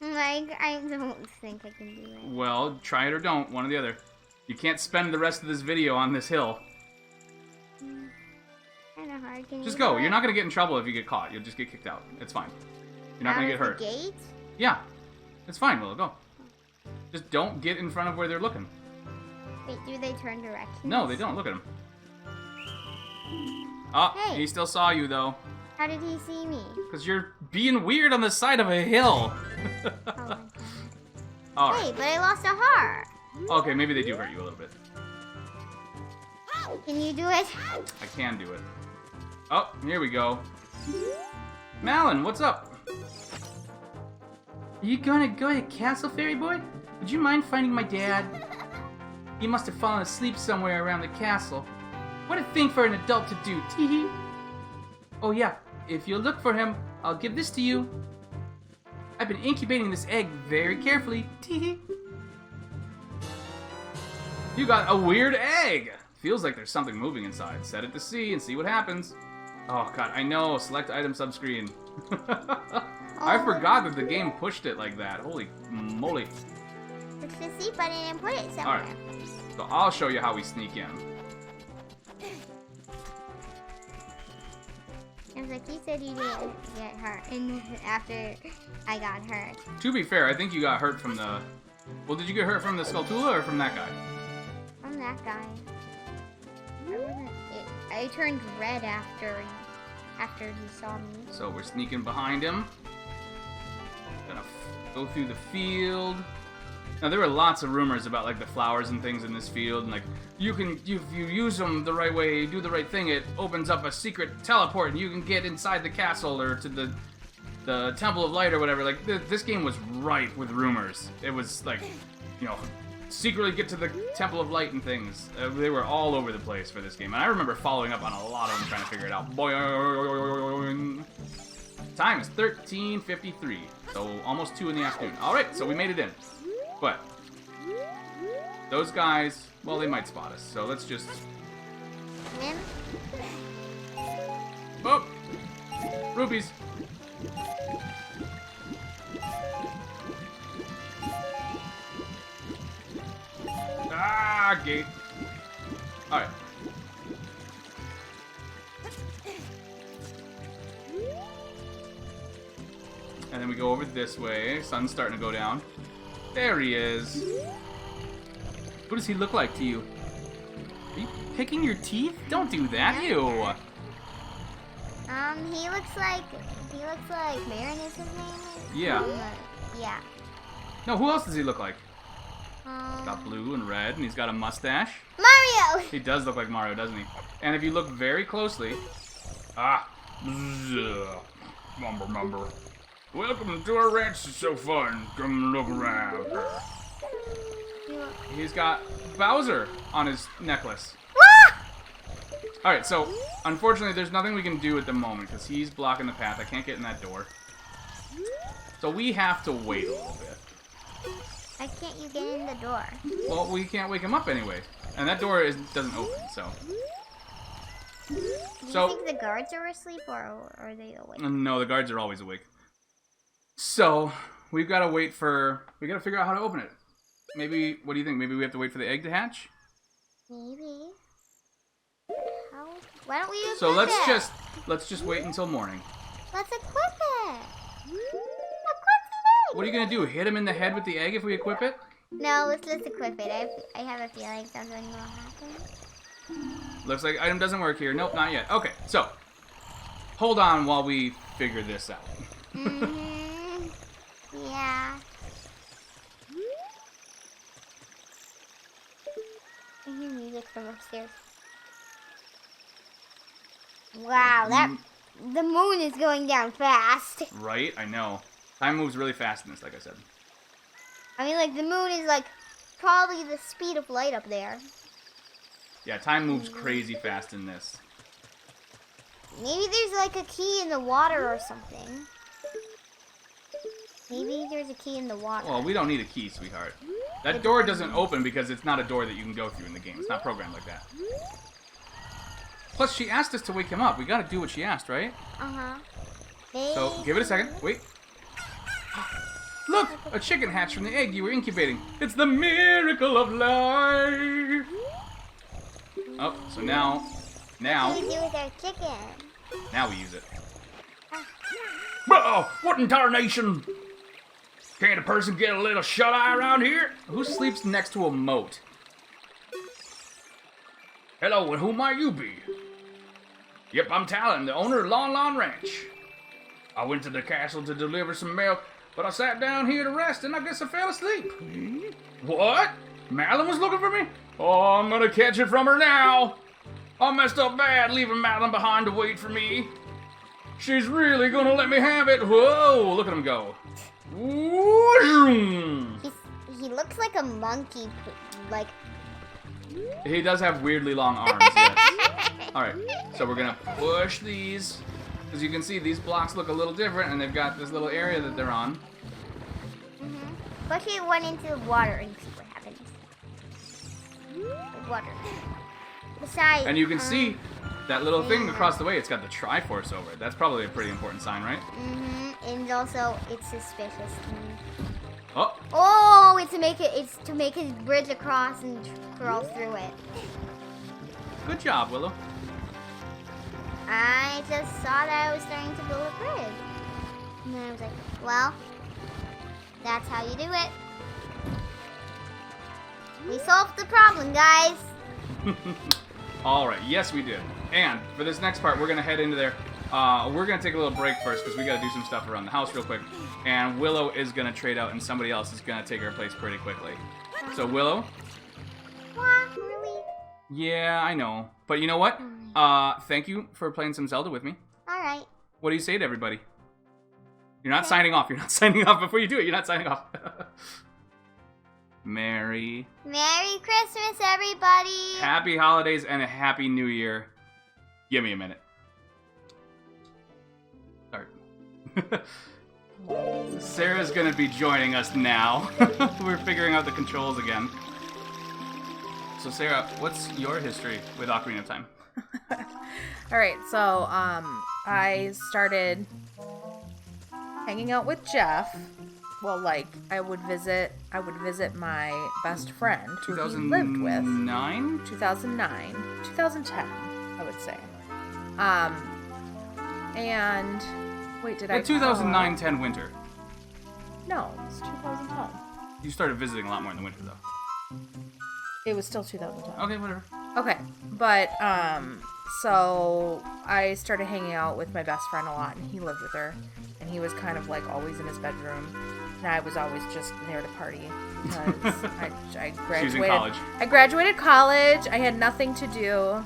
Like, I don't think I can do it. Well, try it or don't, one or the other. You can't spend the rest of this video on this hill. Kinda hard. Can Just you go. do You're it? not gonna get in trouble if you get caught. You'll just get kicked out. It's fine. You're not gonna Out get of hurt. the gate? Yeah, it's fine, Willow. Go. Just don't get in front of where they're looking. Wait, do they turn directions? No, they don't. Look at him. Oh, Hey. he still saw you though. How did he see me? Because you're being weird on the side of a hill. Oh my god. Alright. Hey, but I lost a heart. Okay, maybe they do hurt you a little bit. Can you do it? I can do it. Oh, here we go. Malin, what's up? Are you gonna go to the castle, Fairy Boy? Would you mind finding my dad? He must have fallen asleep somewhere around the castle. What a thing for an adult to do, teehee. Oh yeah, if you'll look for him, I'll give this to you. I've been incubating this egg very carefully, teehee. You got a weird egg! Feels like there's something moving inside. Set it to C and see what happens. Oh god, I know. Select item subscreen. I forgot that the game pushed it like that. Holy moly. Push the C button and put it somewhere. Alright, so I'll show you how we sneak in. I was like, you said you didn't get hurt, and after I got hurt. To be fair, I think you got hurt from the... Well, did you get hurt from the Skulltula or from that guy? I'm that guy. I turned red after he saw me. So we're sneaking behind him. Gonna go through the field. Now there were lots of rumors about like the flowers and things in this field, and like if you use them the right way, do the right thing, it opens up a secret teleport, and you can get inside the castle or to the Temple of Light or whatever. Like this game was rife with rumors. It was like, you know, secretly get to the Temple of Light and things. They were all over the place for this game, and I remember following up on a lot of them trying to figure it out. Boing. Time is 13:53, so almost 2 in the afternoon. All right, so we made it in. But those guys, well, they might spot us. So let's just. Him? Oh, rupees. Ah, gate. All right. And then we go over this way. Sun's starting to go down. There he is. What does he look like to you? Are you picking your teeth? Don't do that, ew. He looks like Marin is his name. Yeah. Yeah. No, who else does he look like? Um, Got blue and red, and he's got a mustache. Mario! He does look like Mario, doesn't he? And if you look very closely, remember. Welcome to our ranch. It's so fun. Come look around. He's got Bowser on his necklace. All right, so unfortunately, there's nothing we can do at the moment because he's blocking the path. I can't get in that door. So we have to wait a little bit. Why can't you get in the door? Well, we can't wake him up anyway, and that door doesn't open. So. Do you think the guards are asleep or are they awake? No, the guards are always awake. So we've got to wait for. We got to figure out how to open it. Maybe. What do you think? Maybe we have to wait for the egg to hatch. Maybe. How? Why don't we equip So it? let's just wait until morning. Let's equip it. What are you gonna do? Hit him in the head with the egg if we equip it? No, let's just equip it. I have a feeling something will happen. Looks like item doesn't work here. Nope, not yet. Okay, so hold on while we figure this out. Yeah. Yeah. I hear music from upstairs. Wow, the moon is going down fast. Right? I know. Time moves really fast in this, like I said. I mean, like, the moon is, like, probably the speed of light up there. Yeah, time moves crazy fast in this. Maybe there's, like, a key in the water or something. Maybe there's a key in the water. Well, we don't need a key, sweetheart. That door doesn't open because it's not a door that you can go through in the game. It's not programmed like that. Plus, she asked us to wake him up. We gotta do what she asked, right? Uh-huh. So, give it a second. Wait. Look! A chicken hatched from the egg you were incubating. It's the miracle of life! Oh, so now... What do you do with our chicken? Now we use it. Oh, what in tarnation? Can't a person get a little shut-eye around here? Who sleeps next to a moat? Hello, and who might you be? Yep, I'm Talon, the owner of Lon Lon Ranch. I went to the castle to deliver some milk, but I sat down here to rest, and I guess I fell asleep. What? Malin was looking for me? Oh, I'm gonna catch it from her now. I messed up bad leaving Malin behind to wait for me. She's really gonna let me have it. Whoa, look at him go. He looks like a monkey, like... He does have weirdly long arms, yes. Alright, so we're gonna push these. As you can see, these blocks look a little different, and they've got this little area that they're on. Push it one into the water and see what happens. The water. Besides... And you can see that little thing across the way, it's got the Triforce over it. That's probably a pretty important sign, right? And also, it's suspicious to me. Oh! Oh, it's to make his bridge across and crawl through it. Good job, Willow. I just saw that I was starting to build a bridge. And then I was like, well, that's how you do it. We solved the problem, guys. Alright, yes we did. And for this next part, we're going to head into there. We're going to take a little break first because we got to do some stuff around the house real quick. And Willow is going to trade out and somebody else is going to take her place pretty quickly. So Willow? What? Really? Yeah, I know. But you know what? Thank you for playing some Zelda with me. Alright. What do you say to everybody? You're not signing off. You're not signing off. Before you do it, you're not signing off. Merry Christmas, everybody! Happy holidays and a Happy New Year. Give me a minute. Start. Sarah's gonna be joining us now. We're figuring out the controls again. So Sarah, what's your history with Ocarina of Time? Alright, so I started hanging out with Jeff. Well, like, I would visit my best friend who he lived with. 2009? 2009. 2010, I would say. And wait, did I 2009-10 winter. No, it's 2010. You started visiting a lot more in the winter though. It was still 2010. Okay, whatever. Okay, but so I started hanging out with my best friend a lot, and he lived with her, and he was kind of like always in his bedroom, and I was always just there to party because I graduated. She was in college. I graduated college. I had nothing to do.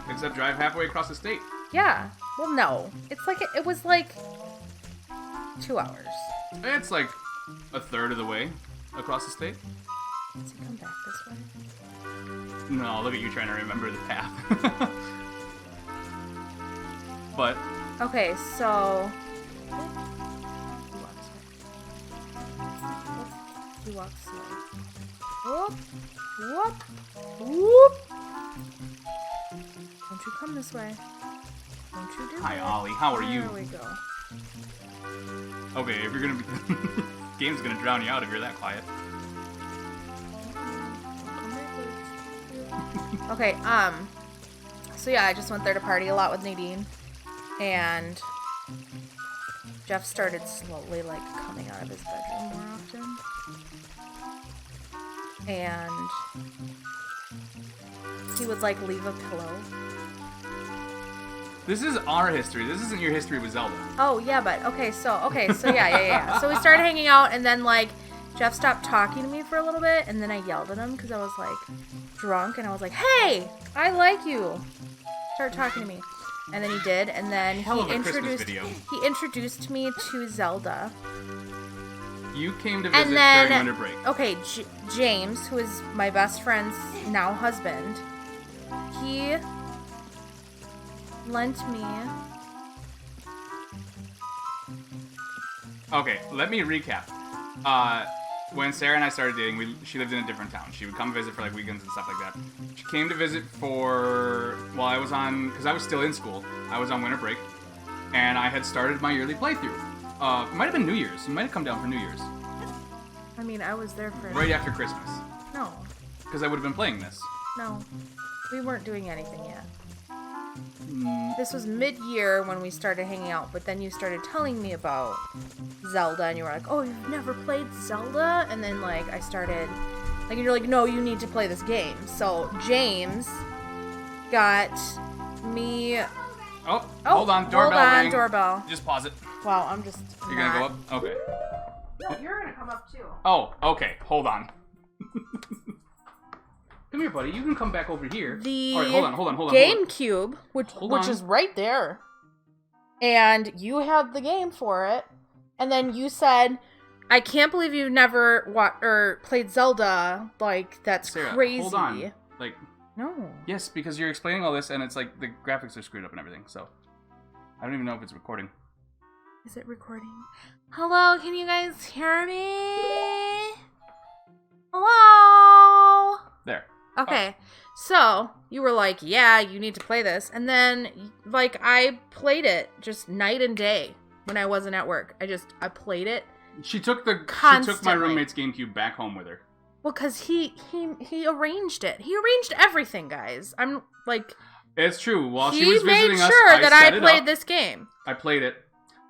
Except drive halfway across the state. Yeah. Well, no, it's like it was like 2 hours. It's like a third of the way across the state. Does he come back this way? No, look at you trying to remember the path. But okay, so he walks slow. Whoop, whoop, whoop. Don't you come this way. Don't you do hi, it. Ollie. How are you? There we go. Okay, if you're gonna be, game's gonna drown you out if you're that quiet. Okay, so yeah, I just went there to party a lot with Nadine, and Jeff started slowly, like, coming out of his bedroom more often, and he would, like, leave a pillow This is our history. This isn't your history with Zelda. Oh, yeah, but so yeah. So we started hanging out, and then, like, Jeff stopped talking to me for a little bit, and then I yelled at him because I was, like, drunk, and I was like, hey, I like you. Start talking to me. And then he did, and then Hell of a Christmas video. he introduced me to Zelda. You came to visit And then, during winter break. Okay, James, who is my best friend's now husband, he lent me. Okay, let me recap. When Sarah and I started dating, she lived in a different town. She would come visit for like weekends and stuff like that. She came to visit because I was still in school. I was on winter break, and I had started my yearly playthrough. It might have been New Year's. You might have come down for New Year's. I mean, I was there for... Right after Christmas. No. Because I would have been playing this. No. We weren't doing anything yet. This was mid-year when we started hanging out, but then you started telling me about Zelda, and you were like, oh, you've never played Zelda? And then, like, I started... Like, you're like, no, you need to play this game. So, James got me... Oh, hold on. Doorbell ring. Doorbell. Just pause it. Wow, I'm just You're gonna go up? Okay. No, you're gonna come up, too. Oh, okay. Hold on. Come here, buddy. You can come back over here. The All right, hold on. GameCube, which is right there, and you had the game for it, and then you said, "I can't believe you've never played Zelda. Like that's Sarah, crazy." Hold on. Like, no. yes, because you're explaining all this, and it's like the graphics are screwed up and everything. So I don't even know if it's recording. Is it recording? Hello, can you guys hear me? Hello. There. Okay, so you were like, yeah, you need to play this. And then, like, I played it just night and day when I wasn't at work. I played it. She took my constantly. roommate's GameCube back home with her. Well, because he arranged it. He arranged everything, guys. I'm like... It's true. While he she was visiting made us, sure that I set it played up. this game. I played it.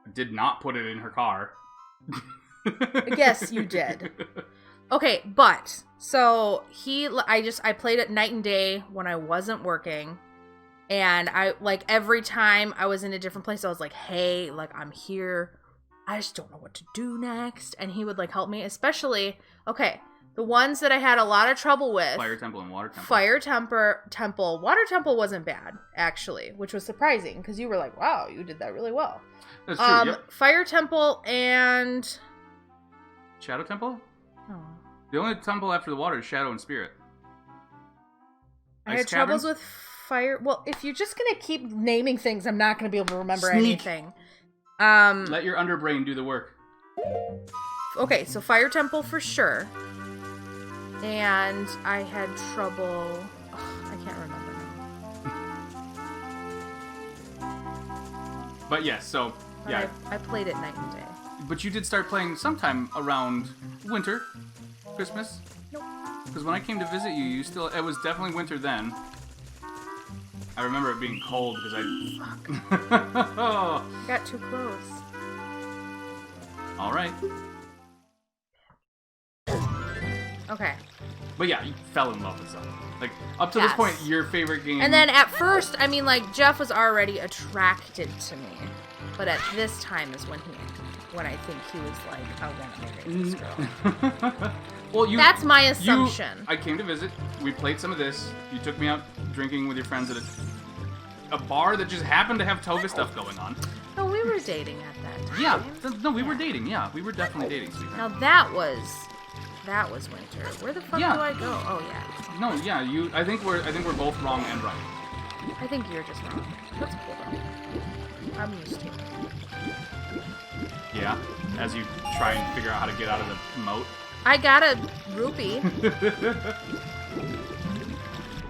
I did not put it in her car. Yes, you did. Okay, but so I played it night and day when I wasn't working, and I like every time I was in a different place, I was like, "Hey, like I'm here. I just don't know what to do next." And he would like help me, especially the ones that I had a lot of trouble with. Fire Temple and Water Temple. Fire Temple. Water Temple wasn't bad actually, which was surprising because you were like, "Wow, you did that really well." That's true. Yep. Fire Temple and Shadow Temple. oh. The only temple after the water is Shadow and Spirit. I had troubles with fire. Well, if you're just gonna keep naming things, I'm not gonna be able to remember anything. Let your underbrain do the work. Okay, so Fire Temple for sure. And I had trouble. I can't remember now. But yes, so yeah. I played it night and day. But you did start playing sometime around winter, Christmas. Nope. Because when I came to visit you, it was definitely winter then. I remember it being cold because I got too close. All right. Okay. But yeah, you fell in love with Zelda. Like, up to this point, your favorite game... And then at first, I mean, like, Jeff was already attracted to me. But at this time is when I think he was like, I want to marry this girl. Well, that's my assumption. I came to visit. We played some of this. You took me out drinking with your friends at a bar that just happened to have toga stuff going on. No, we were dating at that time. Yeah. We were dating. Yeah, we were definitely dating, sweetheart. Now that was winter. Where the fuck do I go? Oh yeah. No, yeah. I think we're both wrong and right. I think you're just wrong. That's cool though. I'm used to it. Yeah. As you try and figure out how to get out of the moat. I got a rupee.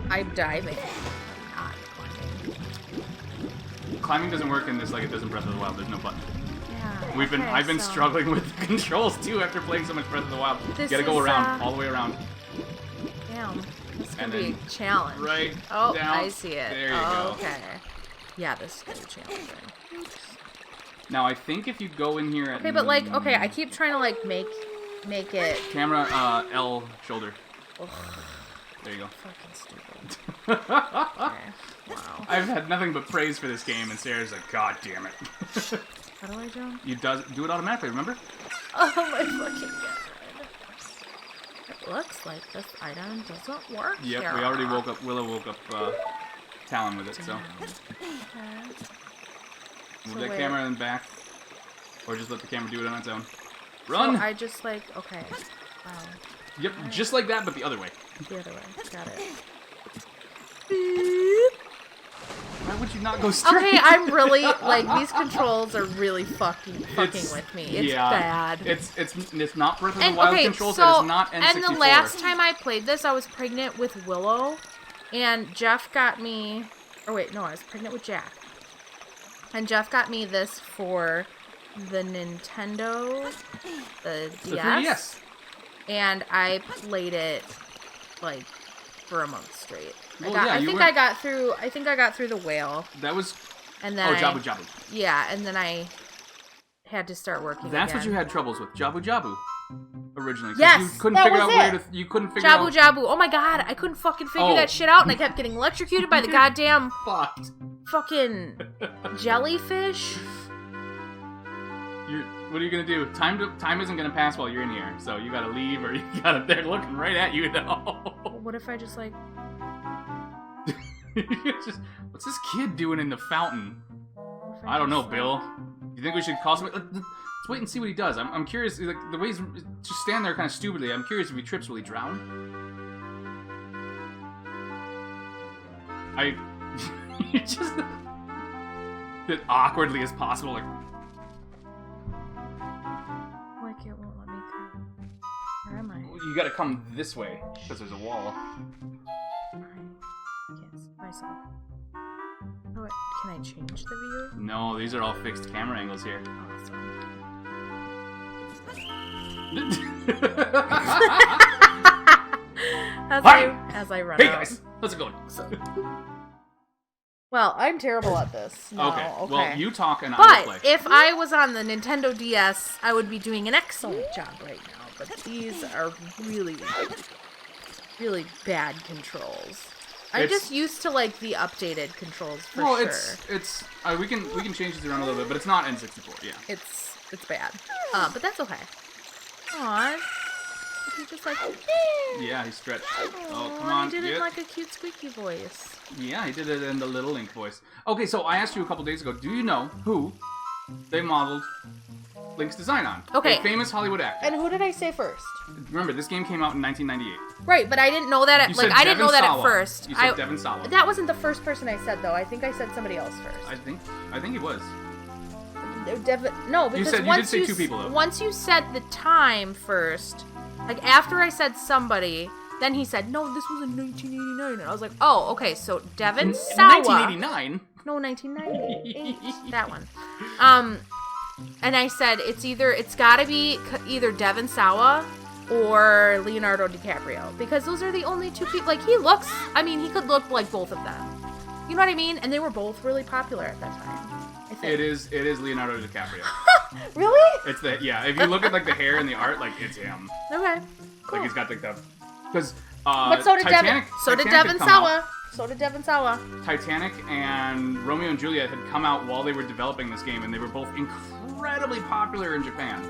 I'm diving. I'm not climbing. Climbing doesn't work in this like it does in Breath of the Wild. There's no button. Yeah. I've been struggling with controls too after playing so much Breath of the Wild. You gotta go around, all the way around. Damn. This is gonna And be a challenge. Right. Oh, down. I see it. There you go. Okay. Yeah, this is gonna be challenging. Now I think if you go in here at Okay, but like, I keep trying to like make it. Camera L shoulder. Ugh. There you go. Fucking stupid. Okay. Wow. I've had nothing but praise for this game, and Sarah's like, God damn it. How do I jump? You do it automatically, remember? Oh my fucking god. It looks like this item doesn't work. Yep, here. we already woke up. Willow woke up Talon with it, so. Okay. Move So that wait. camera in back. Or just let the camera do it on its own. Run! So I just like, okay. Wow. Yep, just like that, but the other way. The other way. Got it. Why would you not go straight? Okay, I'm really, like, these controls are really fucking with me. It's bad. It's not Breath of the Wild controls, so, and it's not N64. and the last time I played this, I was pregnant with Willow, and Jeff got me, or wait, no, I was pregnant with Jack. And Jeff got me this for the Nintendo, the DS. The 3DS. And I played it, like, for a month straight. Well, I think were... I got through the whale. That was... And then Jabu Jabu. Yeah, and then I had to start working That's again. what you had troubles with, Jabu Jabu, originally. Yes, you couldn't that figure was out where it. to... You couldn't figure out... Jabu. Oh my god, I couldn't fucking figure that shit out, and I kept getting electrocuted by the goddamn Fucked. fucking jellyfish. What are you gonna do? Time isn't gonna pass while you're in here, so you gotta leave, or you gotta... They're looking right at you, though. What if I just, like... What's this kid doing in the fountain? I don't know, Bill. You think we should call somebody? Let's wait and see what he does. I'm curious. Like, the way he's just stand there kind of stupidly. I'm curious if he trips, will he drown? Just as awkwardly as possible. Like, Like, it won't let me through. Where am I? you gotta come this way because there's a wall. I can't see myself. Oh, wait, can I change the view? No, these are all fixed camera angles here. Awesome. As I run Hey out. guys, how's it going? Well, I'm terrible at this. No, Okay. Well, you talk and I will play. But if I was on the Nintendo DS, I would be doing an excellent job right now. But these are really, really bad controls. I'm just used to like the updated controls for sure. it's we can change these around a little bit, but it's not N64. Yeah. It's bad. But that's okay. Aw. He's just like, Yeah, he stretched. Oh, come and on, he did it get- in like a cute squeaky voice. Yeah, he did it in the Little Link voice. Okay, so I asked you a couple days ago, do you know who they modeled Link's design on? Okay. A famous Hollywood actor. And who did I say first? Remember, this game came out in 1998. Right, but I didn't know that You said I didn't know that Devon at first. You said Devon Sawa. That wasn't the first person I said though. I think I said somebody else first. I think he was. No, because said- you did say two people, though. Once you said the time first, like after I said somebody, then he said, no, this was in 1989. And I was like, oh, okay, so Devon Sawa. 1989? No, 1998. That one. And I said, it's gotta be either Devon Sawa or Leonardo DiCaprio. Because those are the only two people, like he could look like both of them. You know what I mean? And they were both really popular at that time. I think. It is Leonardo DiCaprio. Really? It's if you look at like the hair and the art, like it's him. Okay. Cool. Like he's got like the because But so did Titanic. Devon Sawa. So did Devon Sawa. Titanic and Romeo and Juliet had come out while they were developing this game, and they were both incredibly popular in Japan.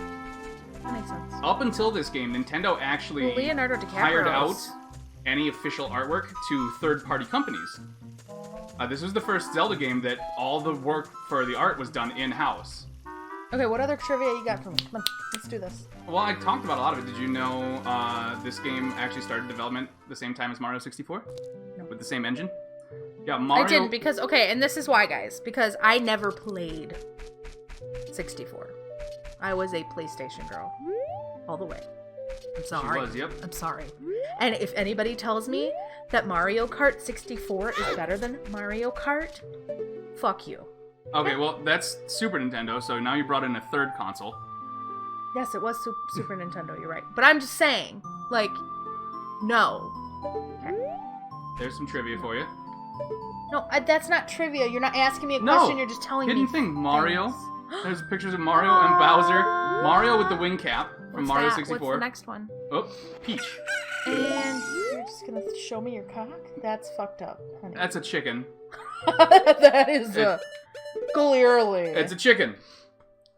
That makes sense. Up until this game, Nintendo actually Well, Leonardo DiCaprio hired out any official artwork to third-party companies. This was the first Zelda game that all the work for the art was done in-house. Okay, what other trivia you got for me? Come on, let's do this. Well, I talked about a lot of it. Did you know this game actually started development the same time as Mario 64? No. With the same engine? Yeah, Mario... I didn't because, okay, and this is why, guys. Because I never played 64. I was a PlayStation girl. All the way. I'm sorry. She was, yep. I'm sorry. And if anybody tells me that Mario Kart 64 is better than Mario Kart, fuck you. Okay, well, that's Super Nintendo, so now you brought in a third console. Yes, it was Super Nintendo, you're right. But I'm just saying, like, no. Okay. There's some trivia for you. No, that's not trivia. You're not asking me a No, question, you're just telling me hidden thing, Mario. things. There's pictures of Mario and Bowser. Mario with the wing cap from What's Mario that? 64. What's the next one? Oh, Peach. And you're just gonna show me your cock? That's fucked up, honey. That's a chicken. That is clearly. It's a chicken.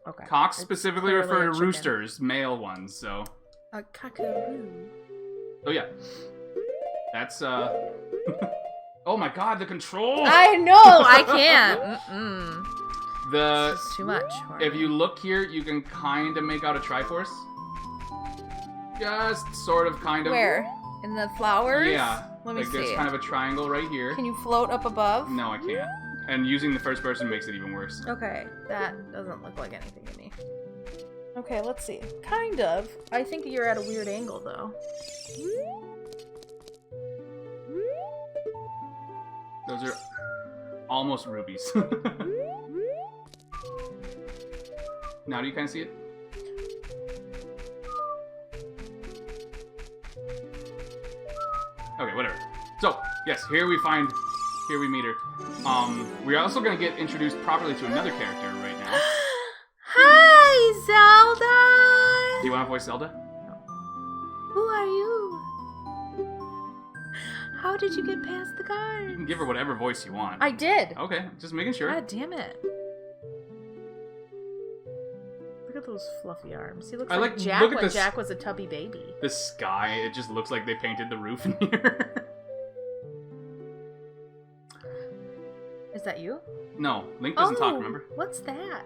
Okay. Cocks It's specifically clearly refer a to chicken. roosters, male ones, so. A cockaroo. Oh, yeah. That's, Oh my god, the controls! I know, I can't. Mm-mm. The... It's too much. for If me. you look here, you can kind of make out a Triforce. Just sort of, kind of. Where? In the flowers? Yeah. Let me like, there's see. kind of a triangle right here. Can you float up above? No, I can't. And using the first person makes it even worse. Okay, that doesn't look like anything to me. Okay, let's see. Kind of. I think you're at a weird angle, though. Those are almost rubies. Now do you kind of see it? Okay, whatever. So, yes, here we meet her. We're also gonna get introduced properly to another character right now. Hi, Zelda! Do you want to voice Zelda? Who are you? How did you get past the You guard? can give her whatever voice you want. I did. Okay, just making sure. God damn it. Look at those fluffy arms. He looks I like like- Jack look at when this- Jack was a tubby baby. The sky, it just looks like they painted the roof in here. Is that you? No, Link doesn't talk, remember? What's that?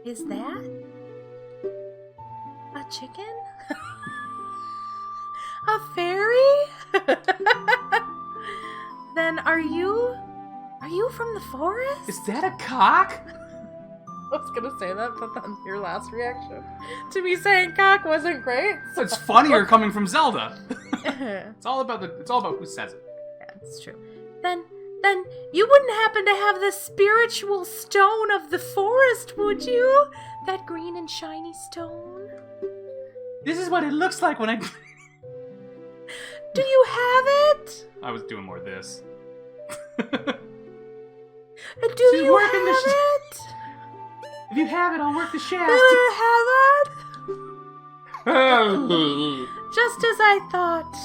Is that a chicken? A fairy? Then are you from the forest? Is that a cock? I was gonna say that, but then your last reaction to me saying cock wasn't great. So. It's funnier coming from Zelda. Yeah, It's all about who says it. it's true. Then you wouldn't happen to have the spiritual stone of the forest, would you? That green and shiny stone? This is what it looks like when I... Do you have it? I was doing more of this. Do She's you working the have it? If you have it, I'll work the Do shaft. you have it? Just as I thought.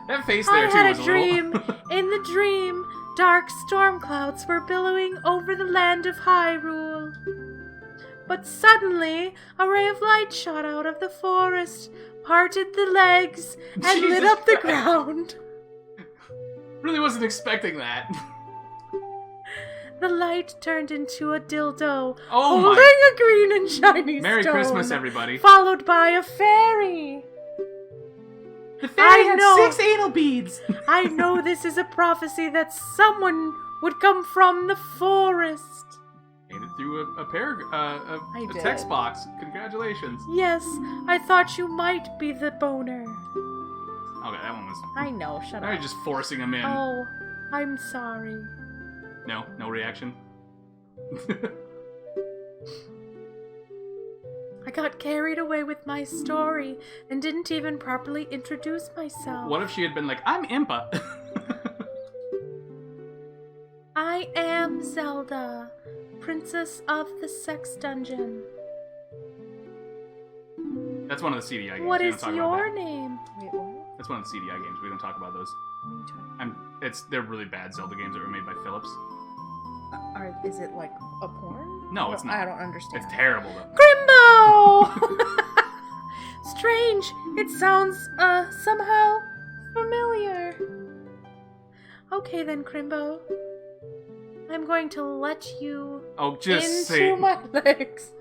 That face I there, too, had was a a dream. little... In the dream, dark storm clouds were billowing over the land of Hyrule. But suddenly, a ray of light shot out of the forest, parted the legs, and lit Jesus up the Christ. ground. Really wasn't expecting that. The light turned into a dildo, Oh holding my... a green and shiny Merry stone, Christmas, everybody. followed by a fairy. The fairy I know. had 6 anal beads. I know this is a prophecy that someone would come from the forest. Made it through a did. text box. Congratulations. Yes, I thought you might be the boner. Okay, that one was... I know, shut Now up. you're just forcing him in. Oh, I'm sorry. No reaction. I got carried away with my story and didn't even properly introduce myself. What if she had been like, I'm Impa? I am Zelda, Princess of the Sex Dungeon. That's one of the CDI games. What We is don't talk about your that. name? Wait, what? That's one of the CDI games. We don't talk about those. They're really bad Zelda games that were made by Philips. Is it like a porn? No, it's not. I don't understand. It's terrible though. Crimbo! Strange. It sounds, somehow familiar. Okay then, Crimbo. I'm going to let you Oh, just into say my legs.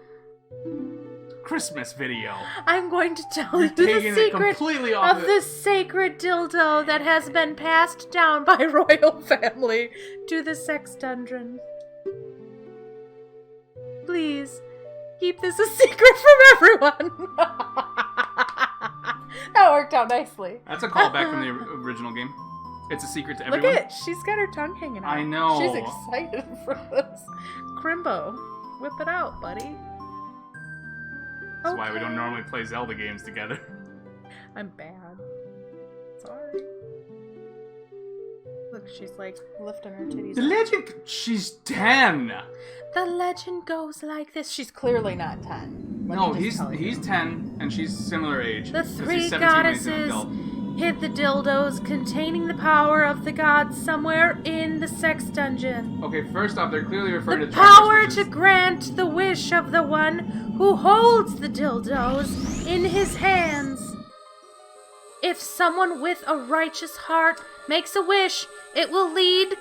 Christmas video. I'm going to tell you the Taking it secret completely off of the sacred dildo that has been passed down by royal family to the sex dungeon. Please, keep this a secret from everyone. That worked out nicely. That's a callback from the original game. It's a secret to Look everyone. at it. She's got her tongue hanging out. I know. She's excited for this. Crimbo, whip it out, buddy. That's why we don't normally play Zelda games together. I'm bad. Sorry. Look, she's like lifting her titties The up. legend. She's 10. The legend goes like this. She's clearly not 10. No, he's 10 and she's similar age. The 'cause three he's 17 when he's an goddesses adult. hid the dildos containing the power of the gods somewhere in the sex dungeon. Okay, first off, they're clearly referring The to Travis, power which to is- grant the wish of the one who holds the dildos in his hands. If someone with a righteous heart makes a wish, it will lead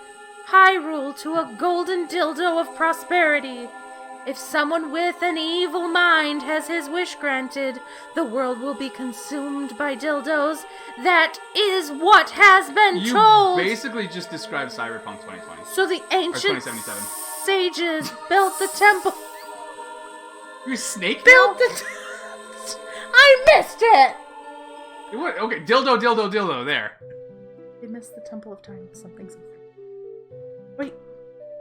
Hyrule to a golden dildo of prosperity. If someone with an evil mind has his wish granted, the world will be consumed by dildos. That is what has been You told. basically just described Cyberpunk 2020. So the ancient 2077. sages built the temple. You snake? Built the. I missed it. What? Okay, dildo. There. They missed the Temple of Time. Something. Wait,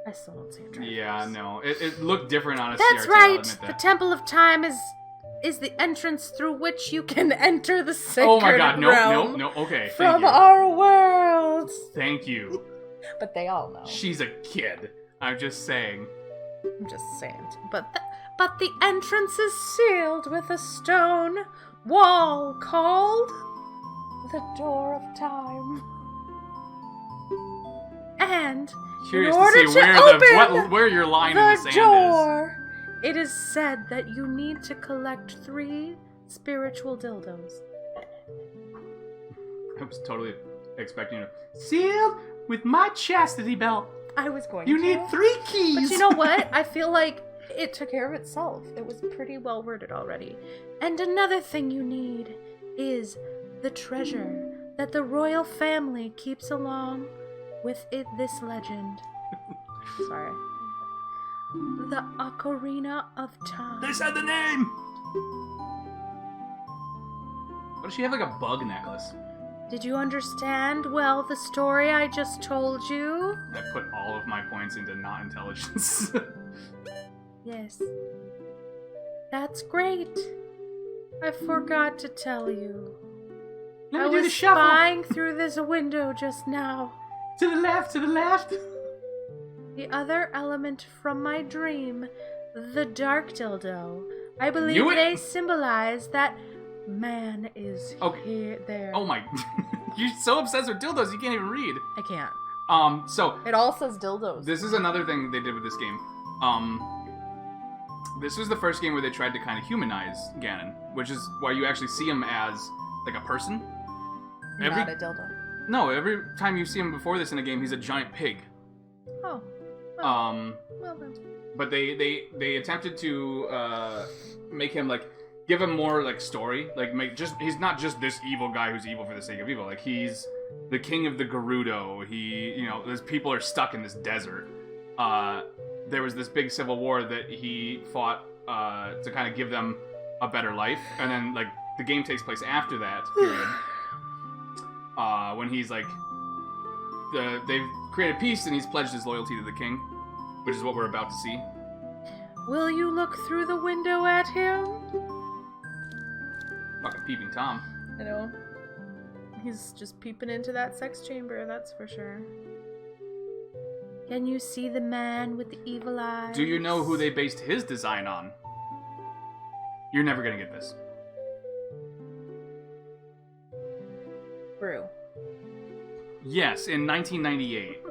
I still don't see it. Yeah, no, it looked different on a That's CRT, I'll right. admit The that. Temple of Time is the entrance through which you can enter the sacred Oh my God! No. realm Okay, from thank you. our world. Thank you. But they all know. She's a kid. I'm just saying. I'm just saying. But the entrance is sealed with a stone wall called the Door of Time. And Curious in order to see where your line in the the sand door, it is said that you need to collect 3 spiritual dildos. is. I was totally expecting to sealed with my chastity belt. I was going You to. need 3 keys. But you know what? I feel like it took care of itself. It was pretty well worded already. And another thing you need is the treasure that the royal family keeps along with this legend. Sorry. The Ocarina of Time. They said the name. What does she have, like a bug necklace? Did you understand well the story I just told you? I put all of my points into not intelligence. Yes. That's great. I forgot to tell you. Let I me do the was shuffle. spying through this window just now. To the left. The other element from my dream, the dark dildo. I believe Knew it. they symbolize that man is Okay. here, there. Oh my! You're so obsessed with dildos, you can't even read. I can't. So It all says dildos. this is another thing they did with this game. This was the first game where they tried to kind of humanize Ganon, which is why you actually see him as like a person. Not a dildo. No, every time you see him before this in a game, he's a giant pig. Oh. Well then. But they attempted to make him like give him more like story, like he's not just this evil guy who's evil for the sake of evil. Like he's the king of the Gerudo. These people are stuck in this desert. There was this big civil war that he fought to kind of give them a better life, and then like the game takes place after that period. When he's like, they've created peace and he's pledged his loyalty to the king, which is what we're about to see. Will you look through the window at him? Fucking peeping Tom. I know. He's just peeping into that sex chamber, that's for sure. Can you see the man with the evil eyes? Do you know who they based his design on? You're never gonna get this. Brew. Yes, in 1998.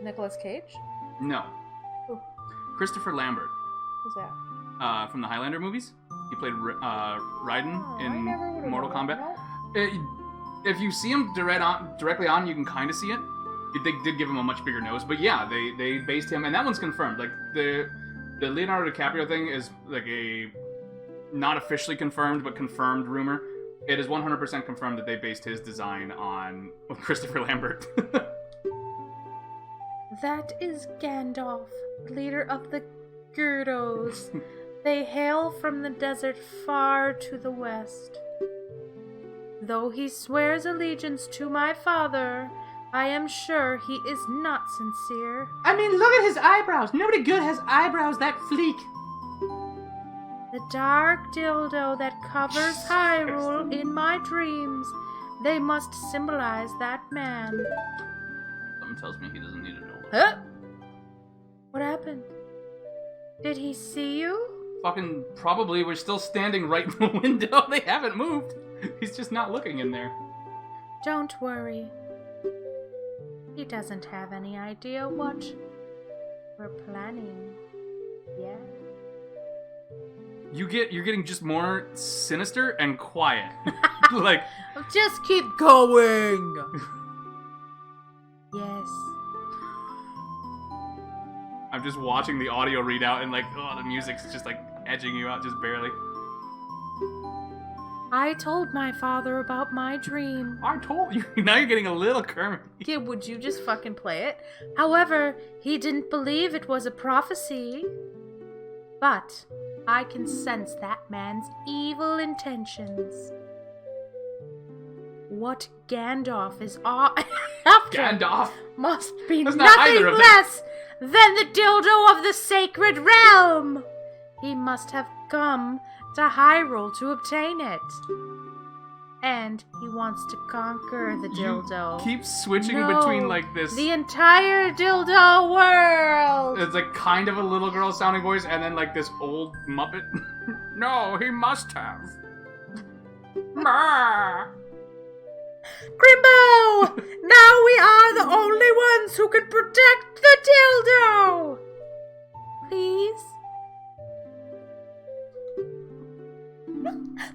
Nicolas Cage? No. Who? Christopher Lambert. Who's that? From the Highlander movies. He played Raiden Oh, I in never would've Mortal known. Kombat. No. If you see him directly on, you can kind of see it. They did give him a much bigger nose, but yeah, they based him, and that one's confirmed. Like the Leonardo DiCaprio thing is like a not officially confirmed, but confirmed rumor. It is 100% confirmed that they based his design on Christopher Lambert. That is Gandalf, leader of the Gyardos. They hail from the desert far to the west. Though he swears allegiance to my father, I am sure he is not sincere. I mean, look at his eyebrows. Nobody good has eyebrows that fleek. The dark dildo that covers Hyrule in my dreams, they must symbolize that man. Something tells me he doesn't need a dildo. Huh? What happened? Did he see you? Fucking probably. We're still standing right in the window. They haven't moved. He's just not looking in there. Don't worry. He doesn't have any idea what we're planning. Yeah. You're getting just more sinister and quiet. Like, just keep going. Yes. I'm just watching the audio readout and like, oh, the music's just like edging you out just barely. I told my father about my dream. I told you. Now you're getting a little Kermit. Yeah, would you just fucking play it? However, he didn't believe it was a prophecy. But I can sense that man's evil intentions. What Gandalf is after Gandalf? must be That's not nothing either of them. less than the dildo of the sacred realm. He must have come to Hyrule to obtain it. And he wants to conquer the dildo. You keep switching No, between like this. the entire dildo world. It's like kind of a little girl sounding voice and then like this old Muppet. No, he must have. Bah. Grimbo! Now we are the only ones who can protect the dildo! Please?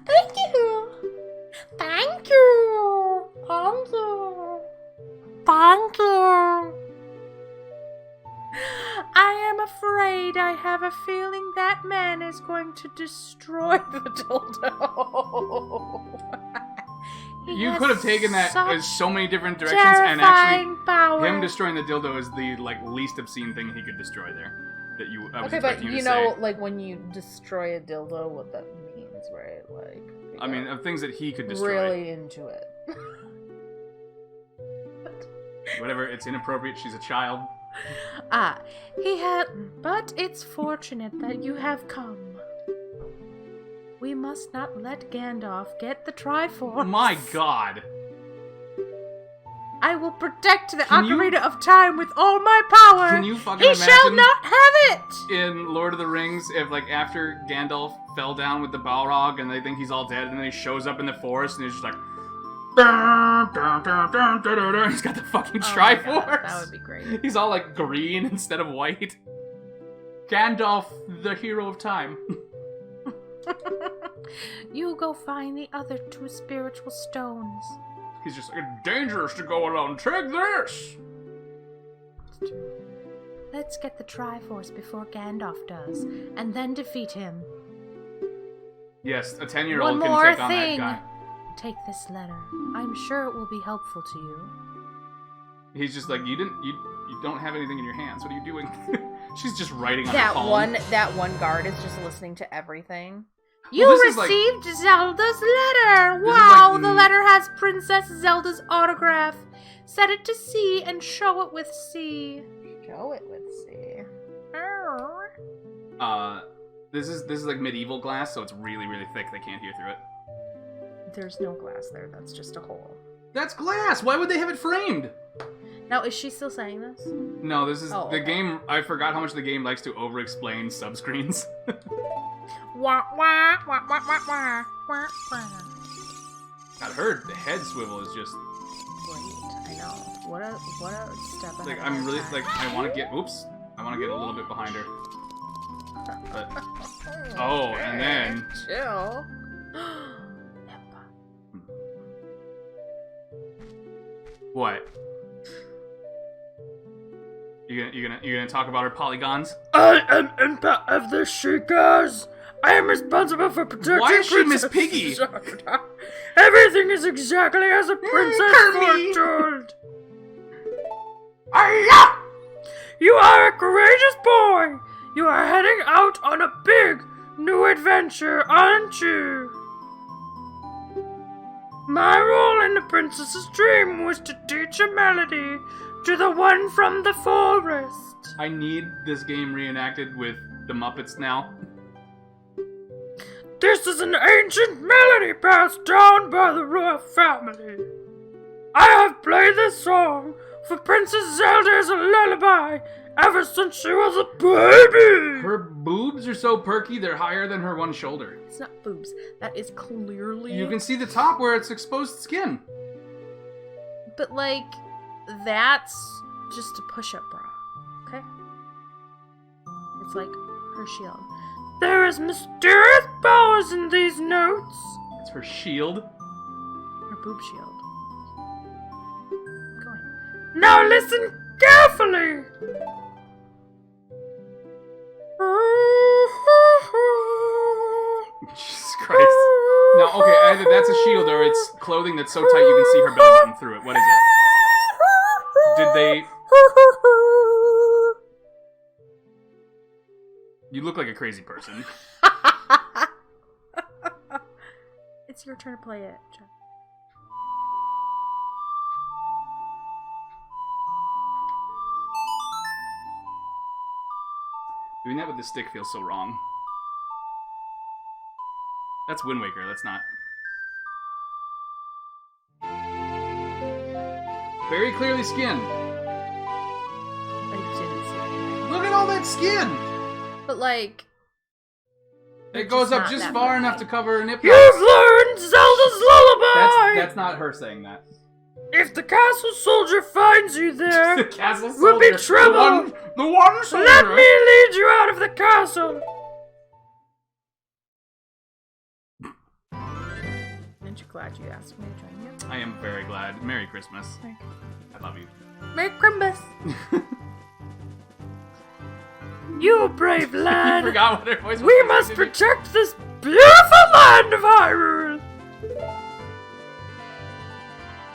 Thank you! Thank you! Thank you! Thank you! I am afraid I have a feeling that man is going to destroy the dildo. You could have taken that as so many different directions, and terrifying actually, power. him destroying the dildo is the like least obscene thing he could destroy there. That you, I was Okay, but expecting you you to know, say. like when you destroy a dildo, what that means, right? Like, I mean, of things that he could destroy. really into it. Whatever, it's inappropriate. She's a child. He had. But it's fortunate that you have come. We must not let Gandalf get the Triforce. My God. I will protect the Can you- Ocarina of Time with all my power. Can you fucking He imagine shall not have it. in Lord of the Rings if like after Gandalf fell down with the Balrog and they think he's all dead and then he shows up in the forest and he's just like. Dun, dun, dun, dun, dun, dun, dun. He's got the fucking Oh my Triforce. God, that would be great. He's all like green instead of white. Gandalf, the hero of time. You go find the other two spiritual stones. He's just like, it's dangerous to go alone. Take this! Let's get the Triforce before Gandalf does, and then defeat him. Yes, a 10-year-old One can more take on that thing. guy. Take this letter. I'm sure it will be helpful to you. He's just like, you don't have anything in your hands. What are you doing? She's just writing on her That palm. one guard is just listening to everything. Well, You this is like- received Zelda's letter! This is Wow, like- the letter has Princess Zelda's autograph. Set it to C and show it with C. Show it with C. This is like medieval glass, so it's really, really thick. They can't hear through it. There's no glass there, that's just a hole. That's glass! Why would they have it framed? Now, is she still saying this? No, this is Oh, the okay. game. I forgot how much the game likes to over-explain subscreens. Wah, wah, wah, wah, wah, wah, wah, wah. God, her head swivel is just Great, I know. What a step ahead. like of I'm our really time. like I want to get. Oops, I want to get a little bit behind her. But oh, and then Chill. what? You gonna talk about her polygons? I am Impa of the Sheikahs. I am responsible for protecting Why is she Miss Princess Piggy? Zelda. Everything is exactly as a princess Kirby. foretold. Aya! You are a courageous boy. You are heading out on a big new adventure, aren't you? My role in the princess's dream was to teach a melody to the one from the forest. I need this game reenacted with the Muppets now. This is an ancient melody passed down by the royal family. I have played this song for Princess Zelda as a lullaby ever since she was a baby. Her boobs are so perky, they're higher than her one shoulder. It's not boobs. That is clearly... You can see the top where it's exposed skin. But, like, that's just a push-up bra, okay? It's like her shield. There is mysterious powers in these notes. It's her shield. Her boob shield. Keep going. Now listen carefully. Jesus Christ. No, okay, either that's a shield or it's clothing that's so tight you can see her belly button through it. What is it? Did they... You look like a crazy person. It's your turn to play it, Jeff. Doing that with the stick feels so wrong. That's Wind Waker, that's not. Very clearly skinned. I didn't see anything. Look at all that skin! But, like... It goes up not just that far way. enough to cover her nipples. You've learned Zelda's lullaby! That's not her saying that. If the castle soldier finds you there, The castle we'll be soldier. trouble. The one soldier. Let me lead you out of the castle. Aren't you glad you asked me to join you? I am very glad. Merry Christmas. Merry I love you. Christmas. You brave I lad. forgot what her voice was. We must protect this beautiful land of Hyrule.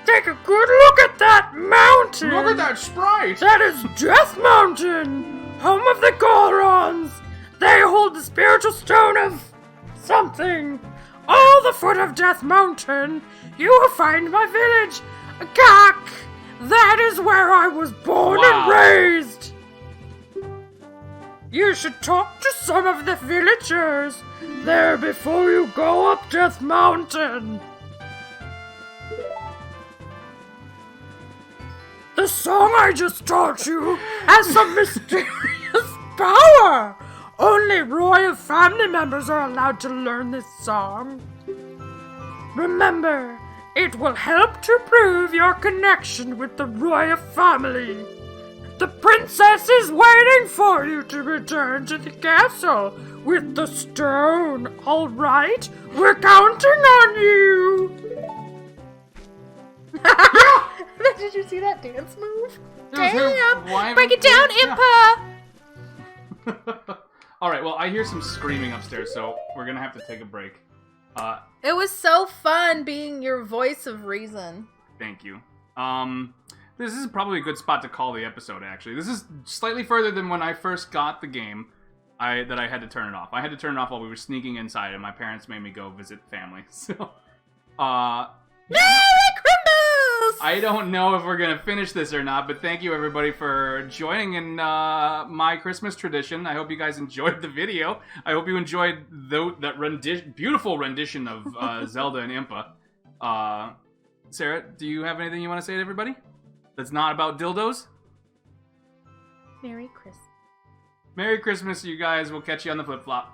Take a good look at that mountain. Look at that sprite! That is Death Mountain, home of the Gorons. They hold the spiritual stone of something. On the foot of Death Mountain, you will find my village, Gak. That is where I was born and raised. You should talk to some of the villagers there before you go up Death Mountain. The song I just taught you has some mysterious power. Only royal family members are allowed to learn this song. Remember, it will help to prove your connection with the royal family. The princess is waiting for you to return to the castle with the stone, all right? We're counting on you. Did you see that dance move? Damn! Break it down, Impa! Alright, well, I hear some screaming upstairs, so we're gonna have to take a break. It was so fun being your voice of reason. Thank you. This is probably a good spot to call the episode, actually. This is slightly further than when I first got the game, that I had to turn it off. I had to turn it off while we were sneaking inside, and my parents made me go visit family, so... Merry Christmas! I don't know if we're gonna finish this or not, but thank you everybody for joining in my Christmas tradition. I hope you guys enjoyed the video. I hope you enjoyed that beautiful rendition of Zelda and Impa. Sarah, do you have anything you want to say to everybody that's not about dildos? Merry Christmas. Merry Christmas, you guys. We'll catch you on the flip-flop.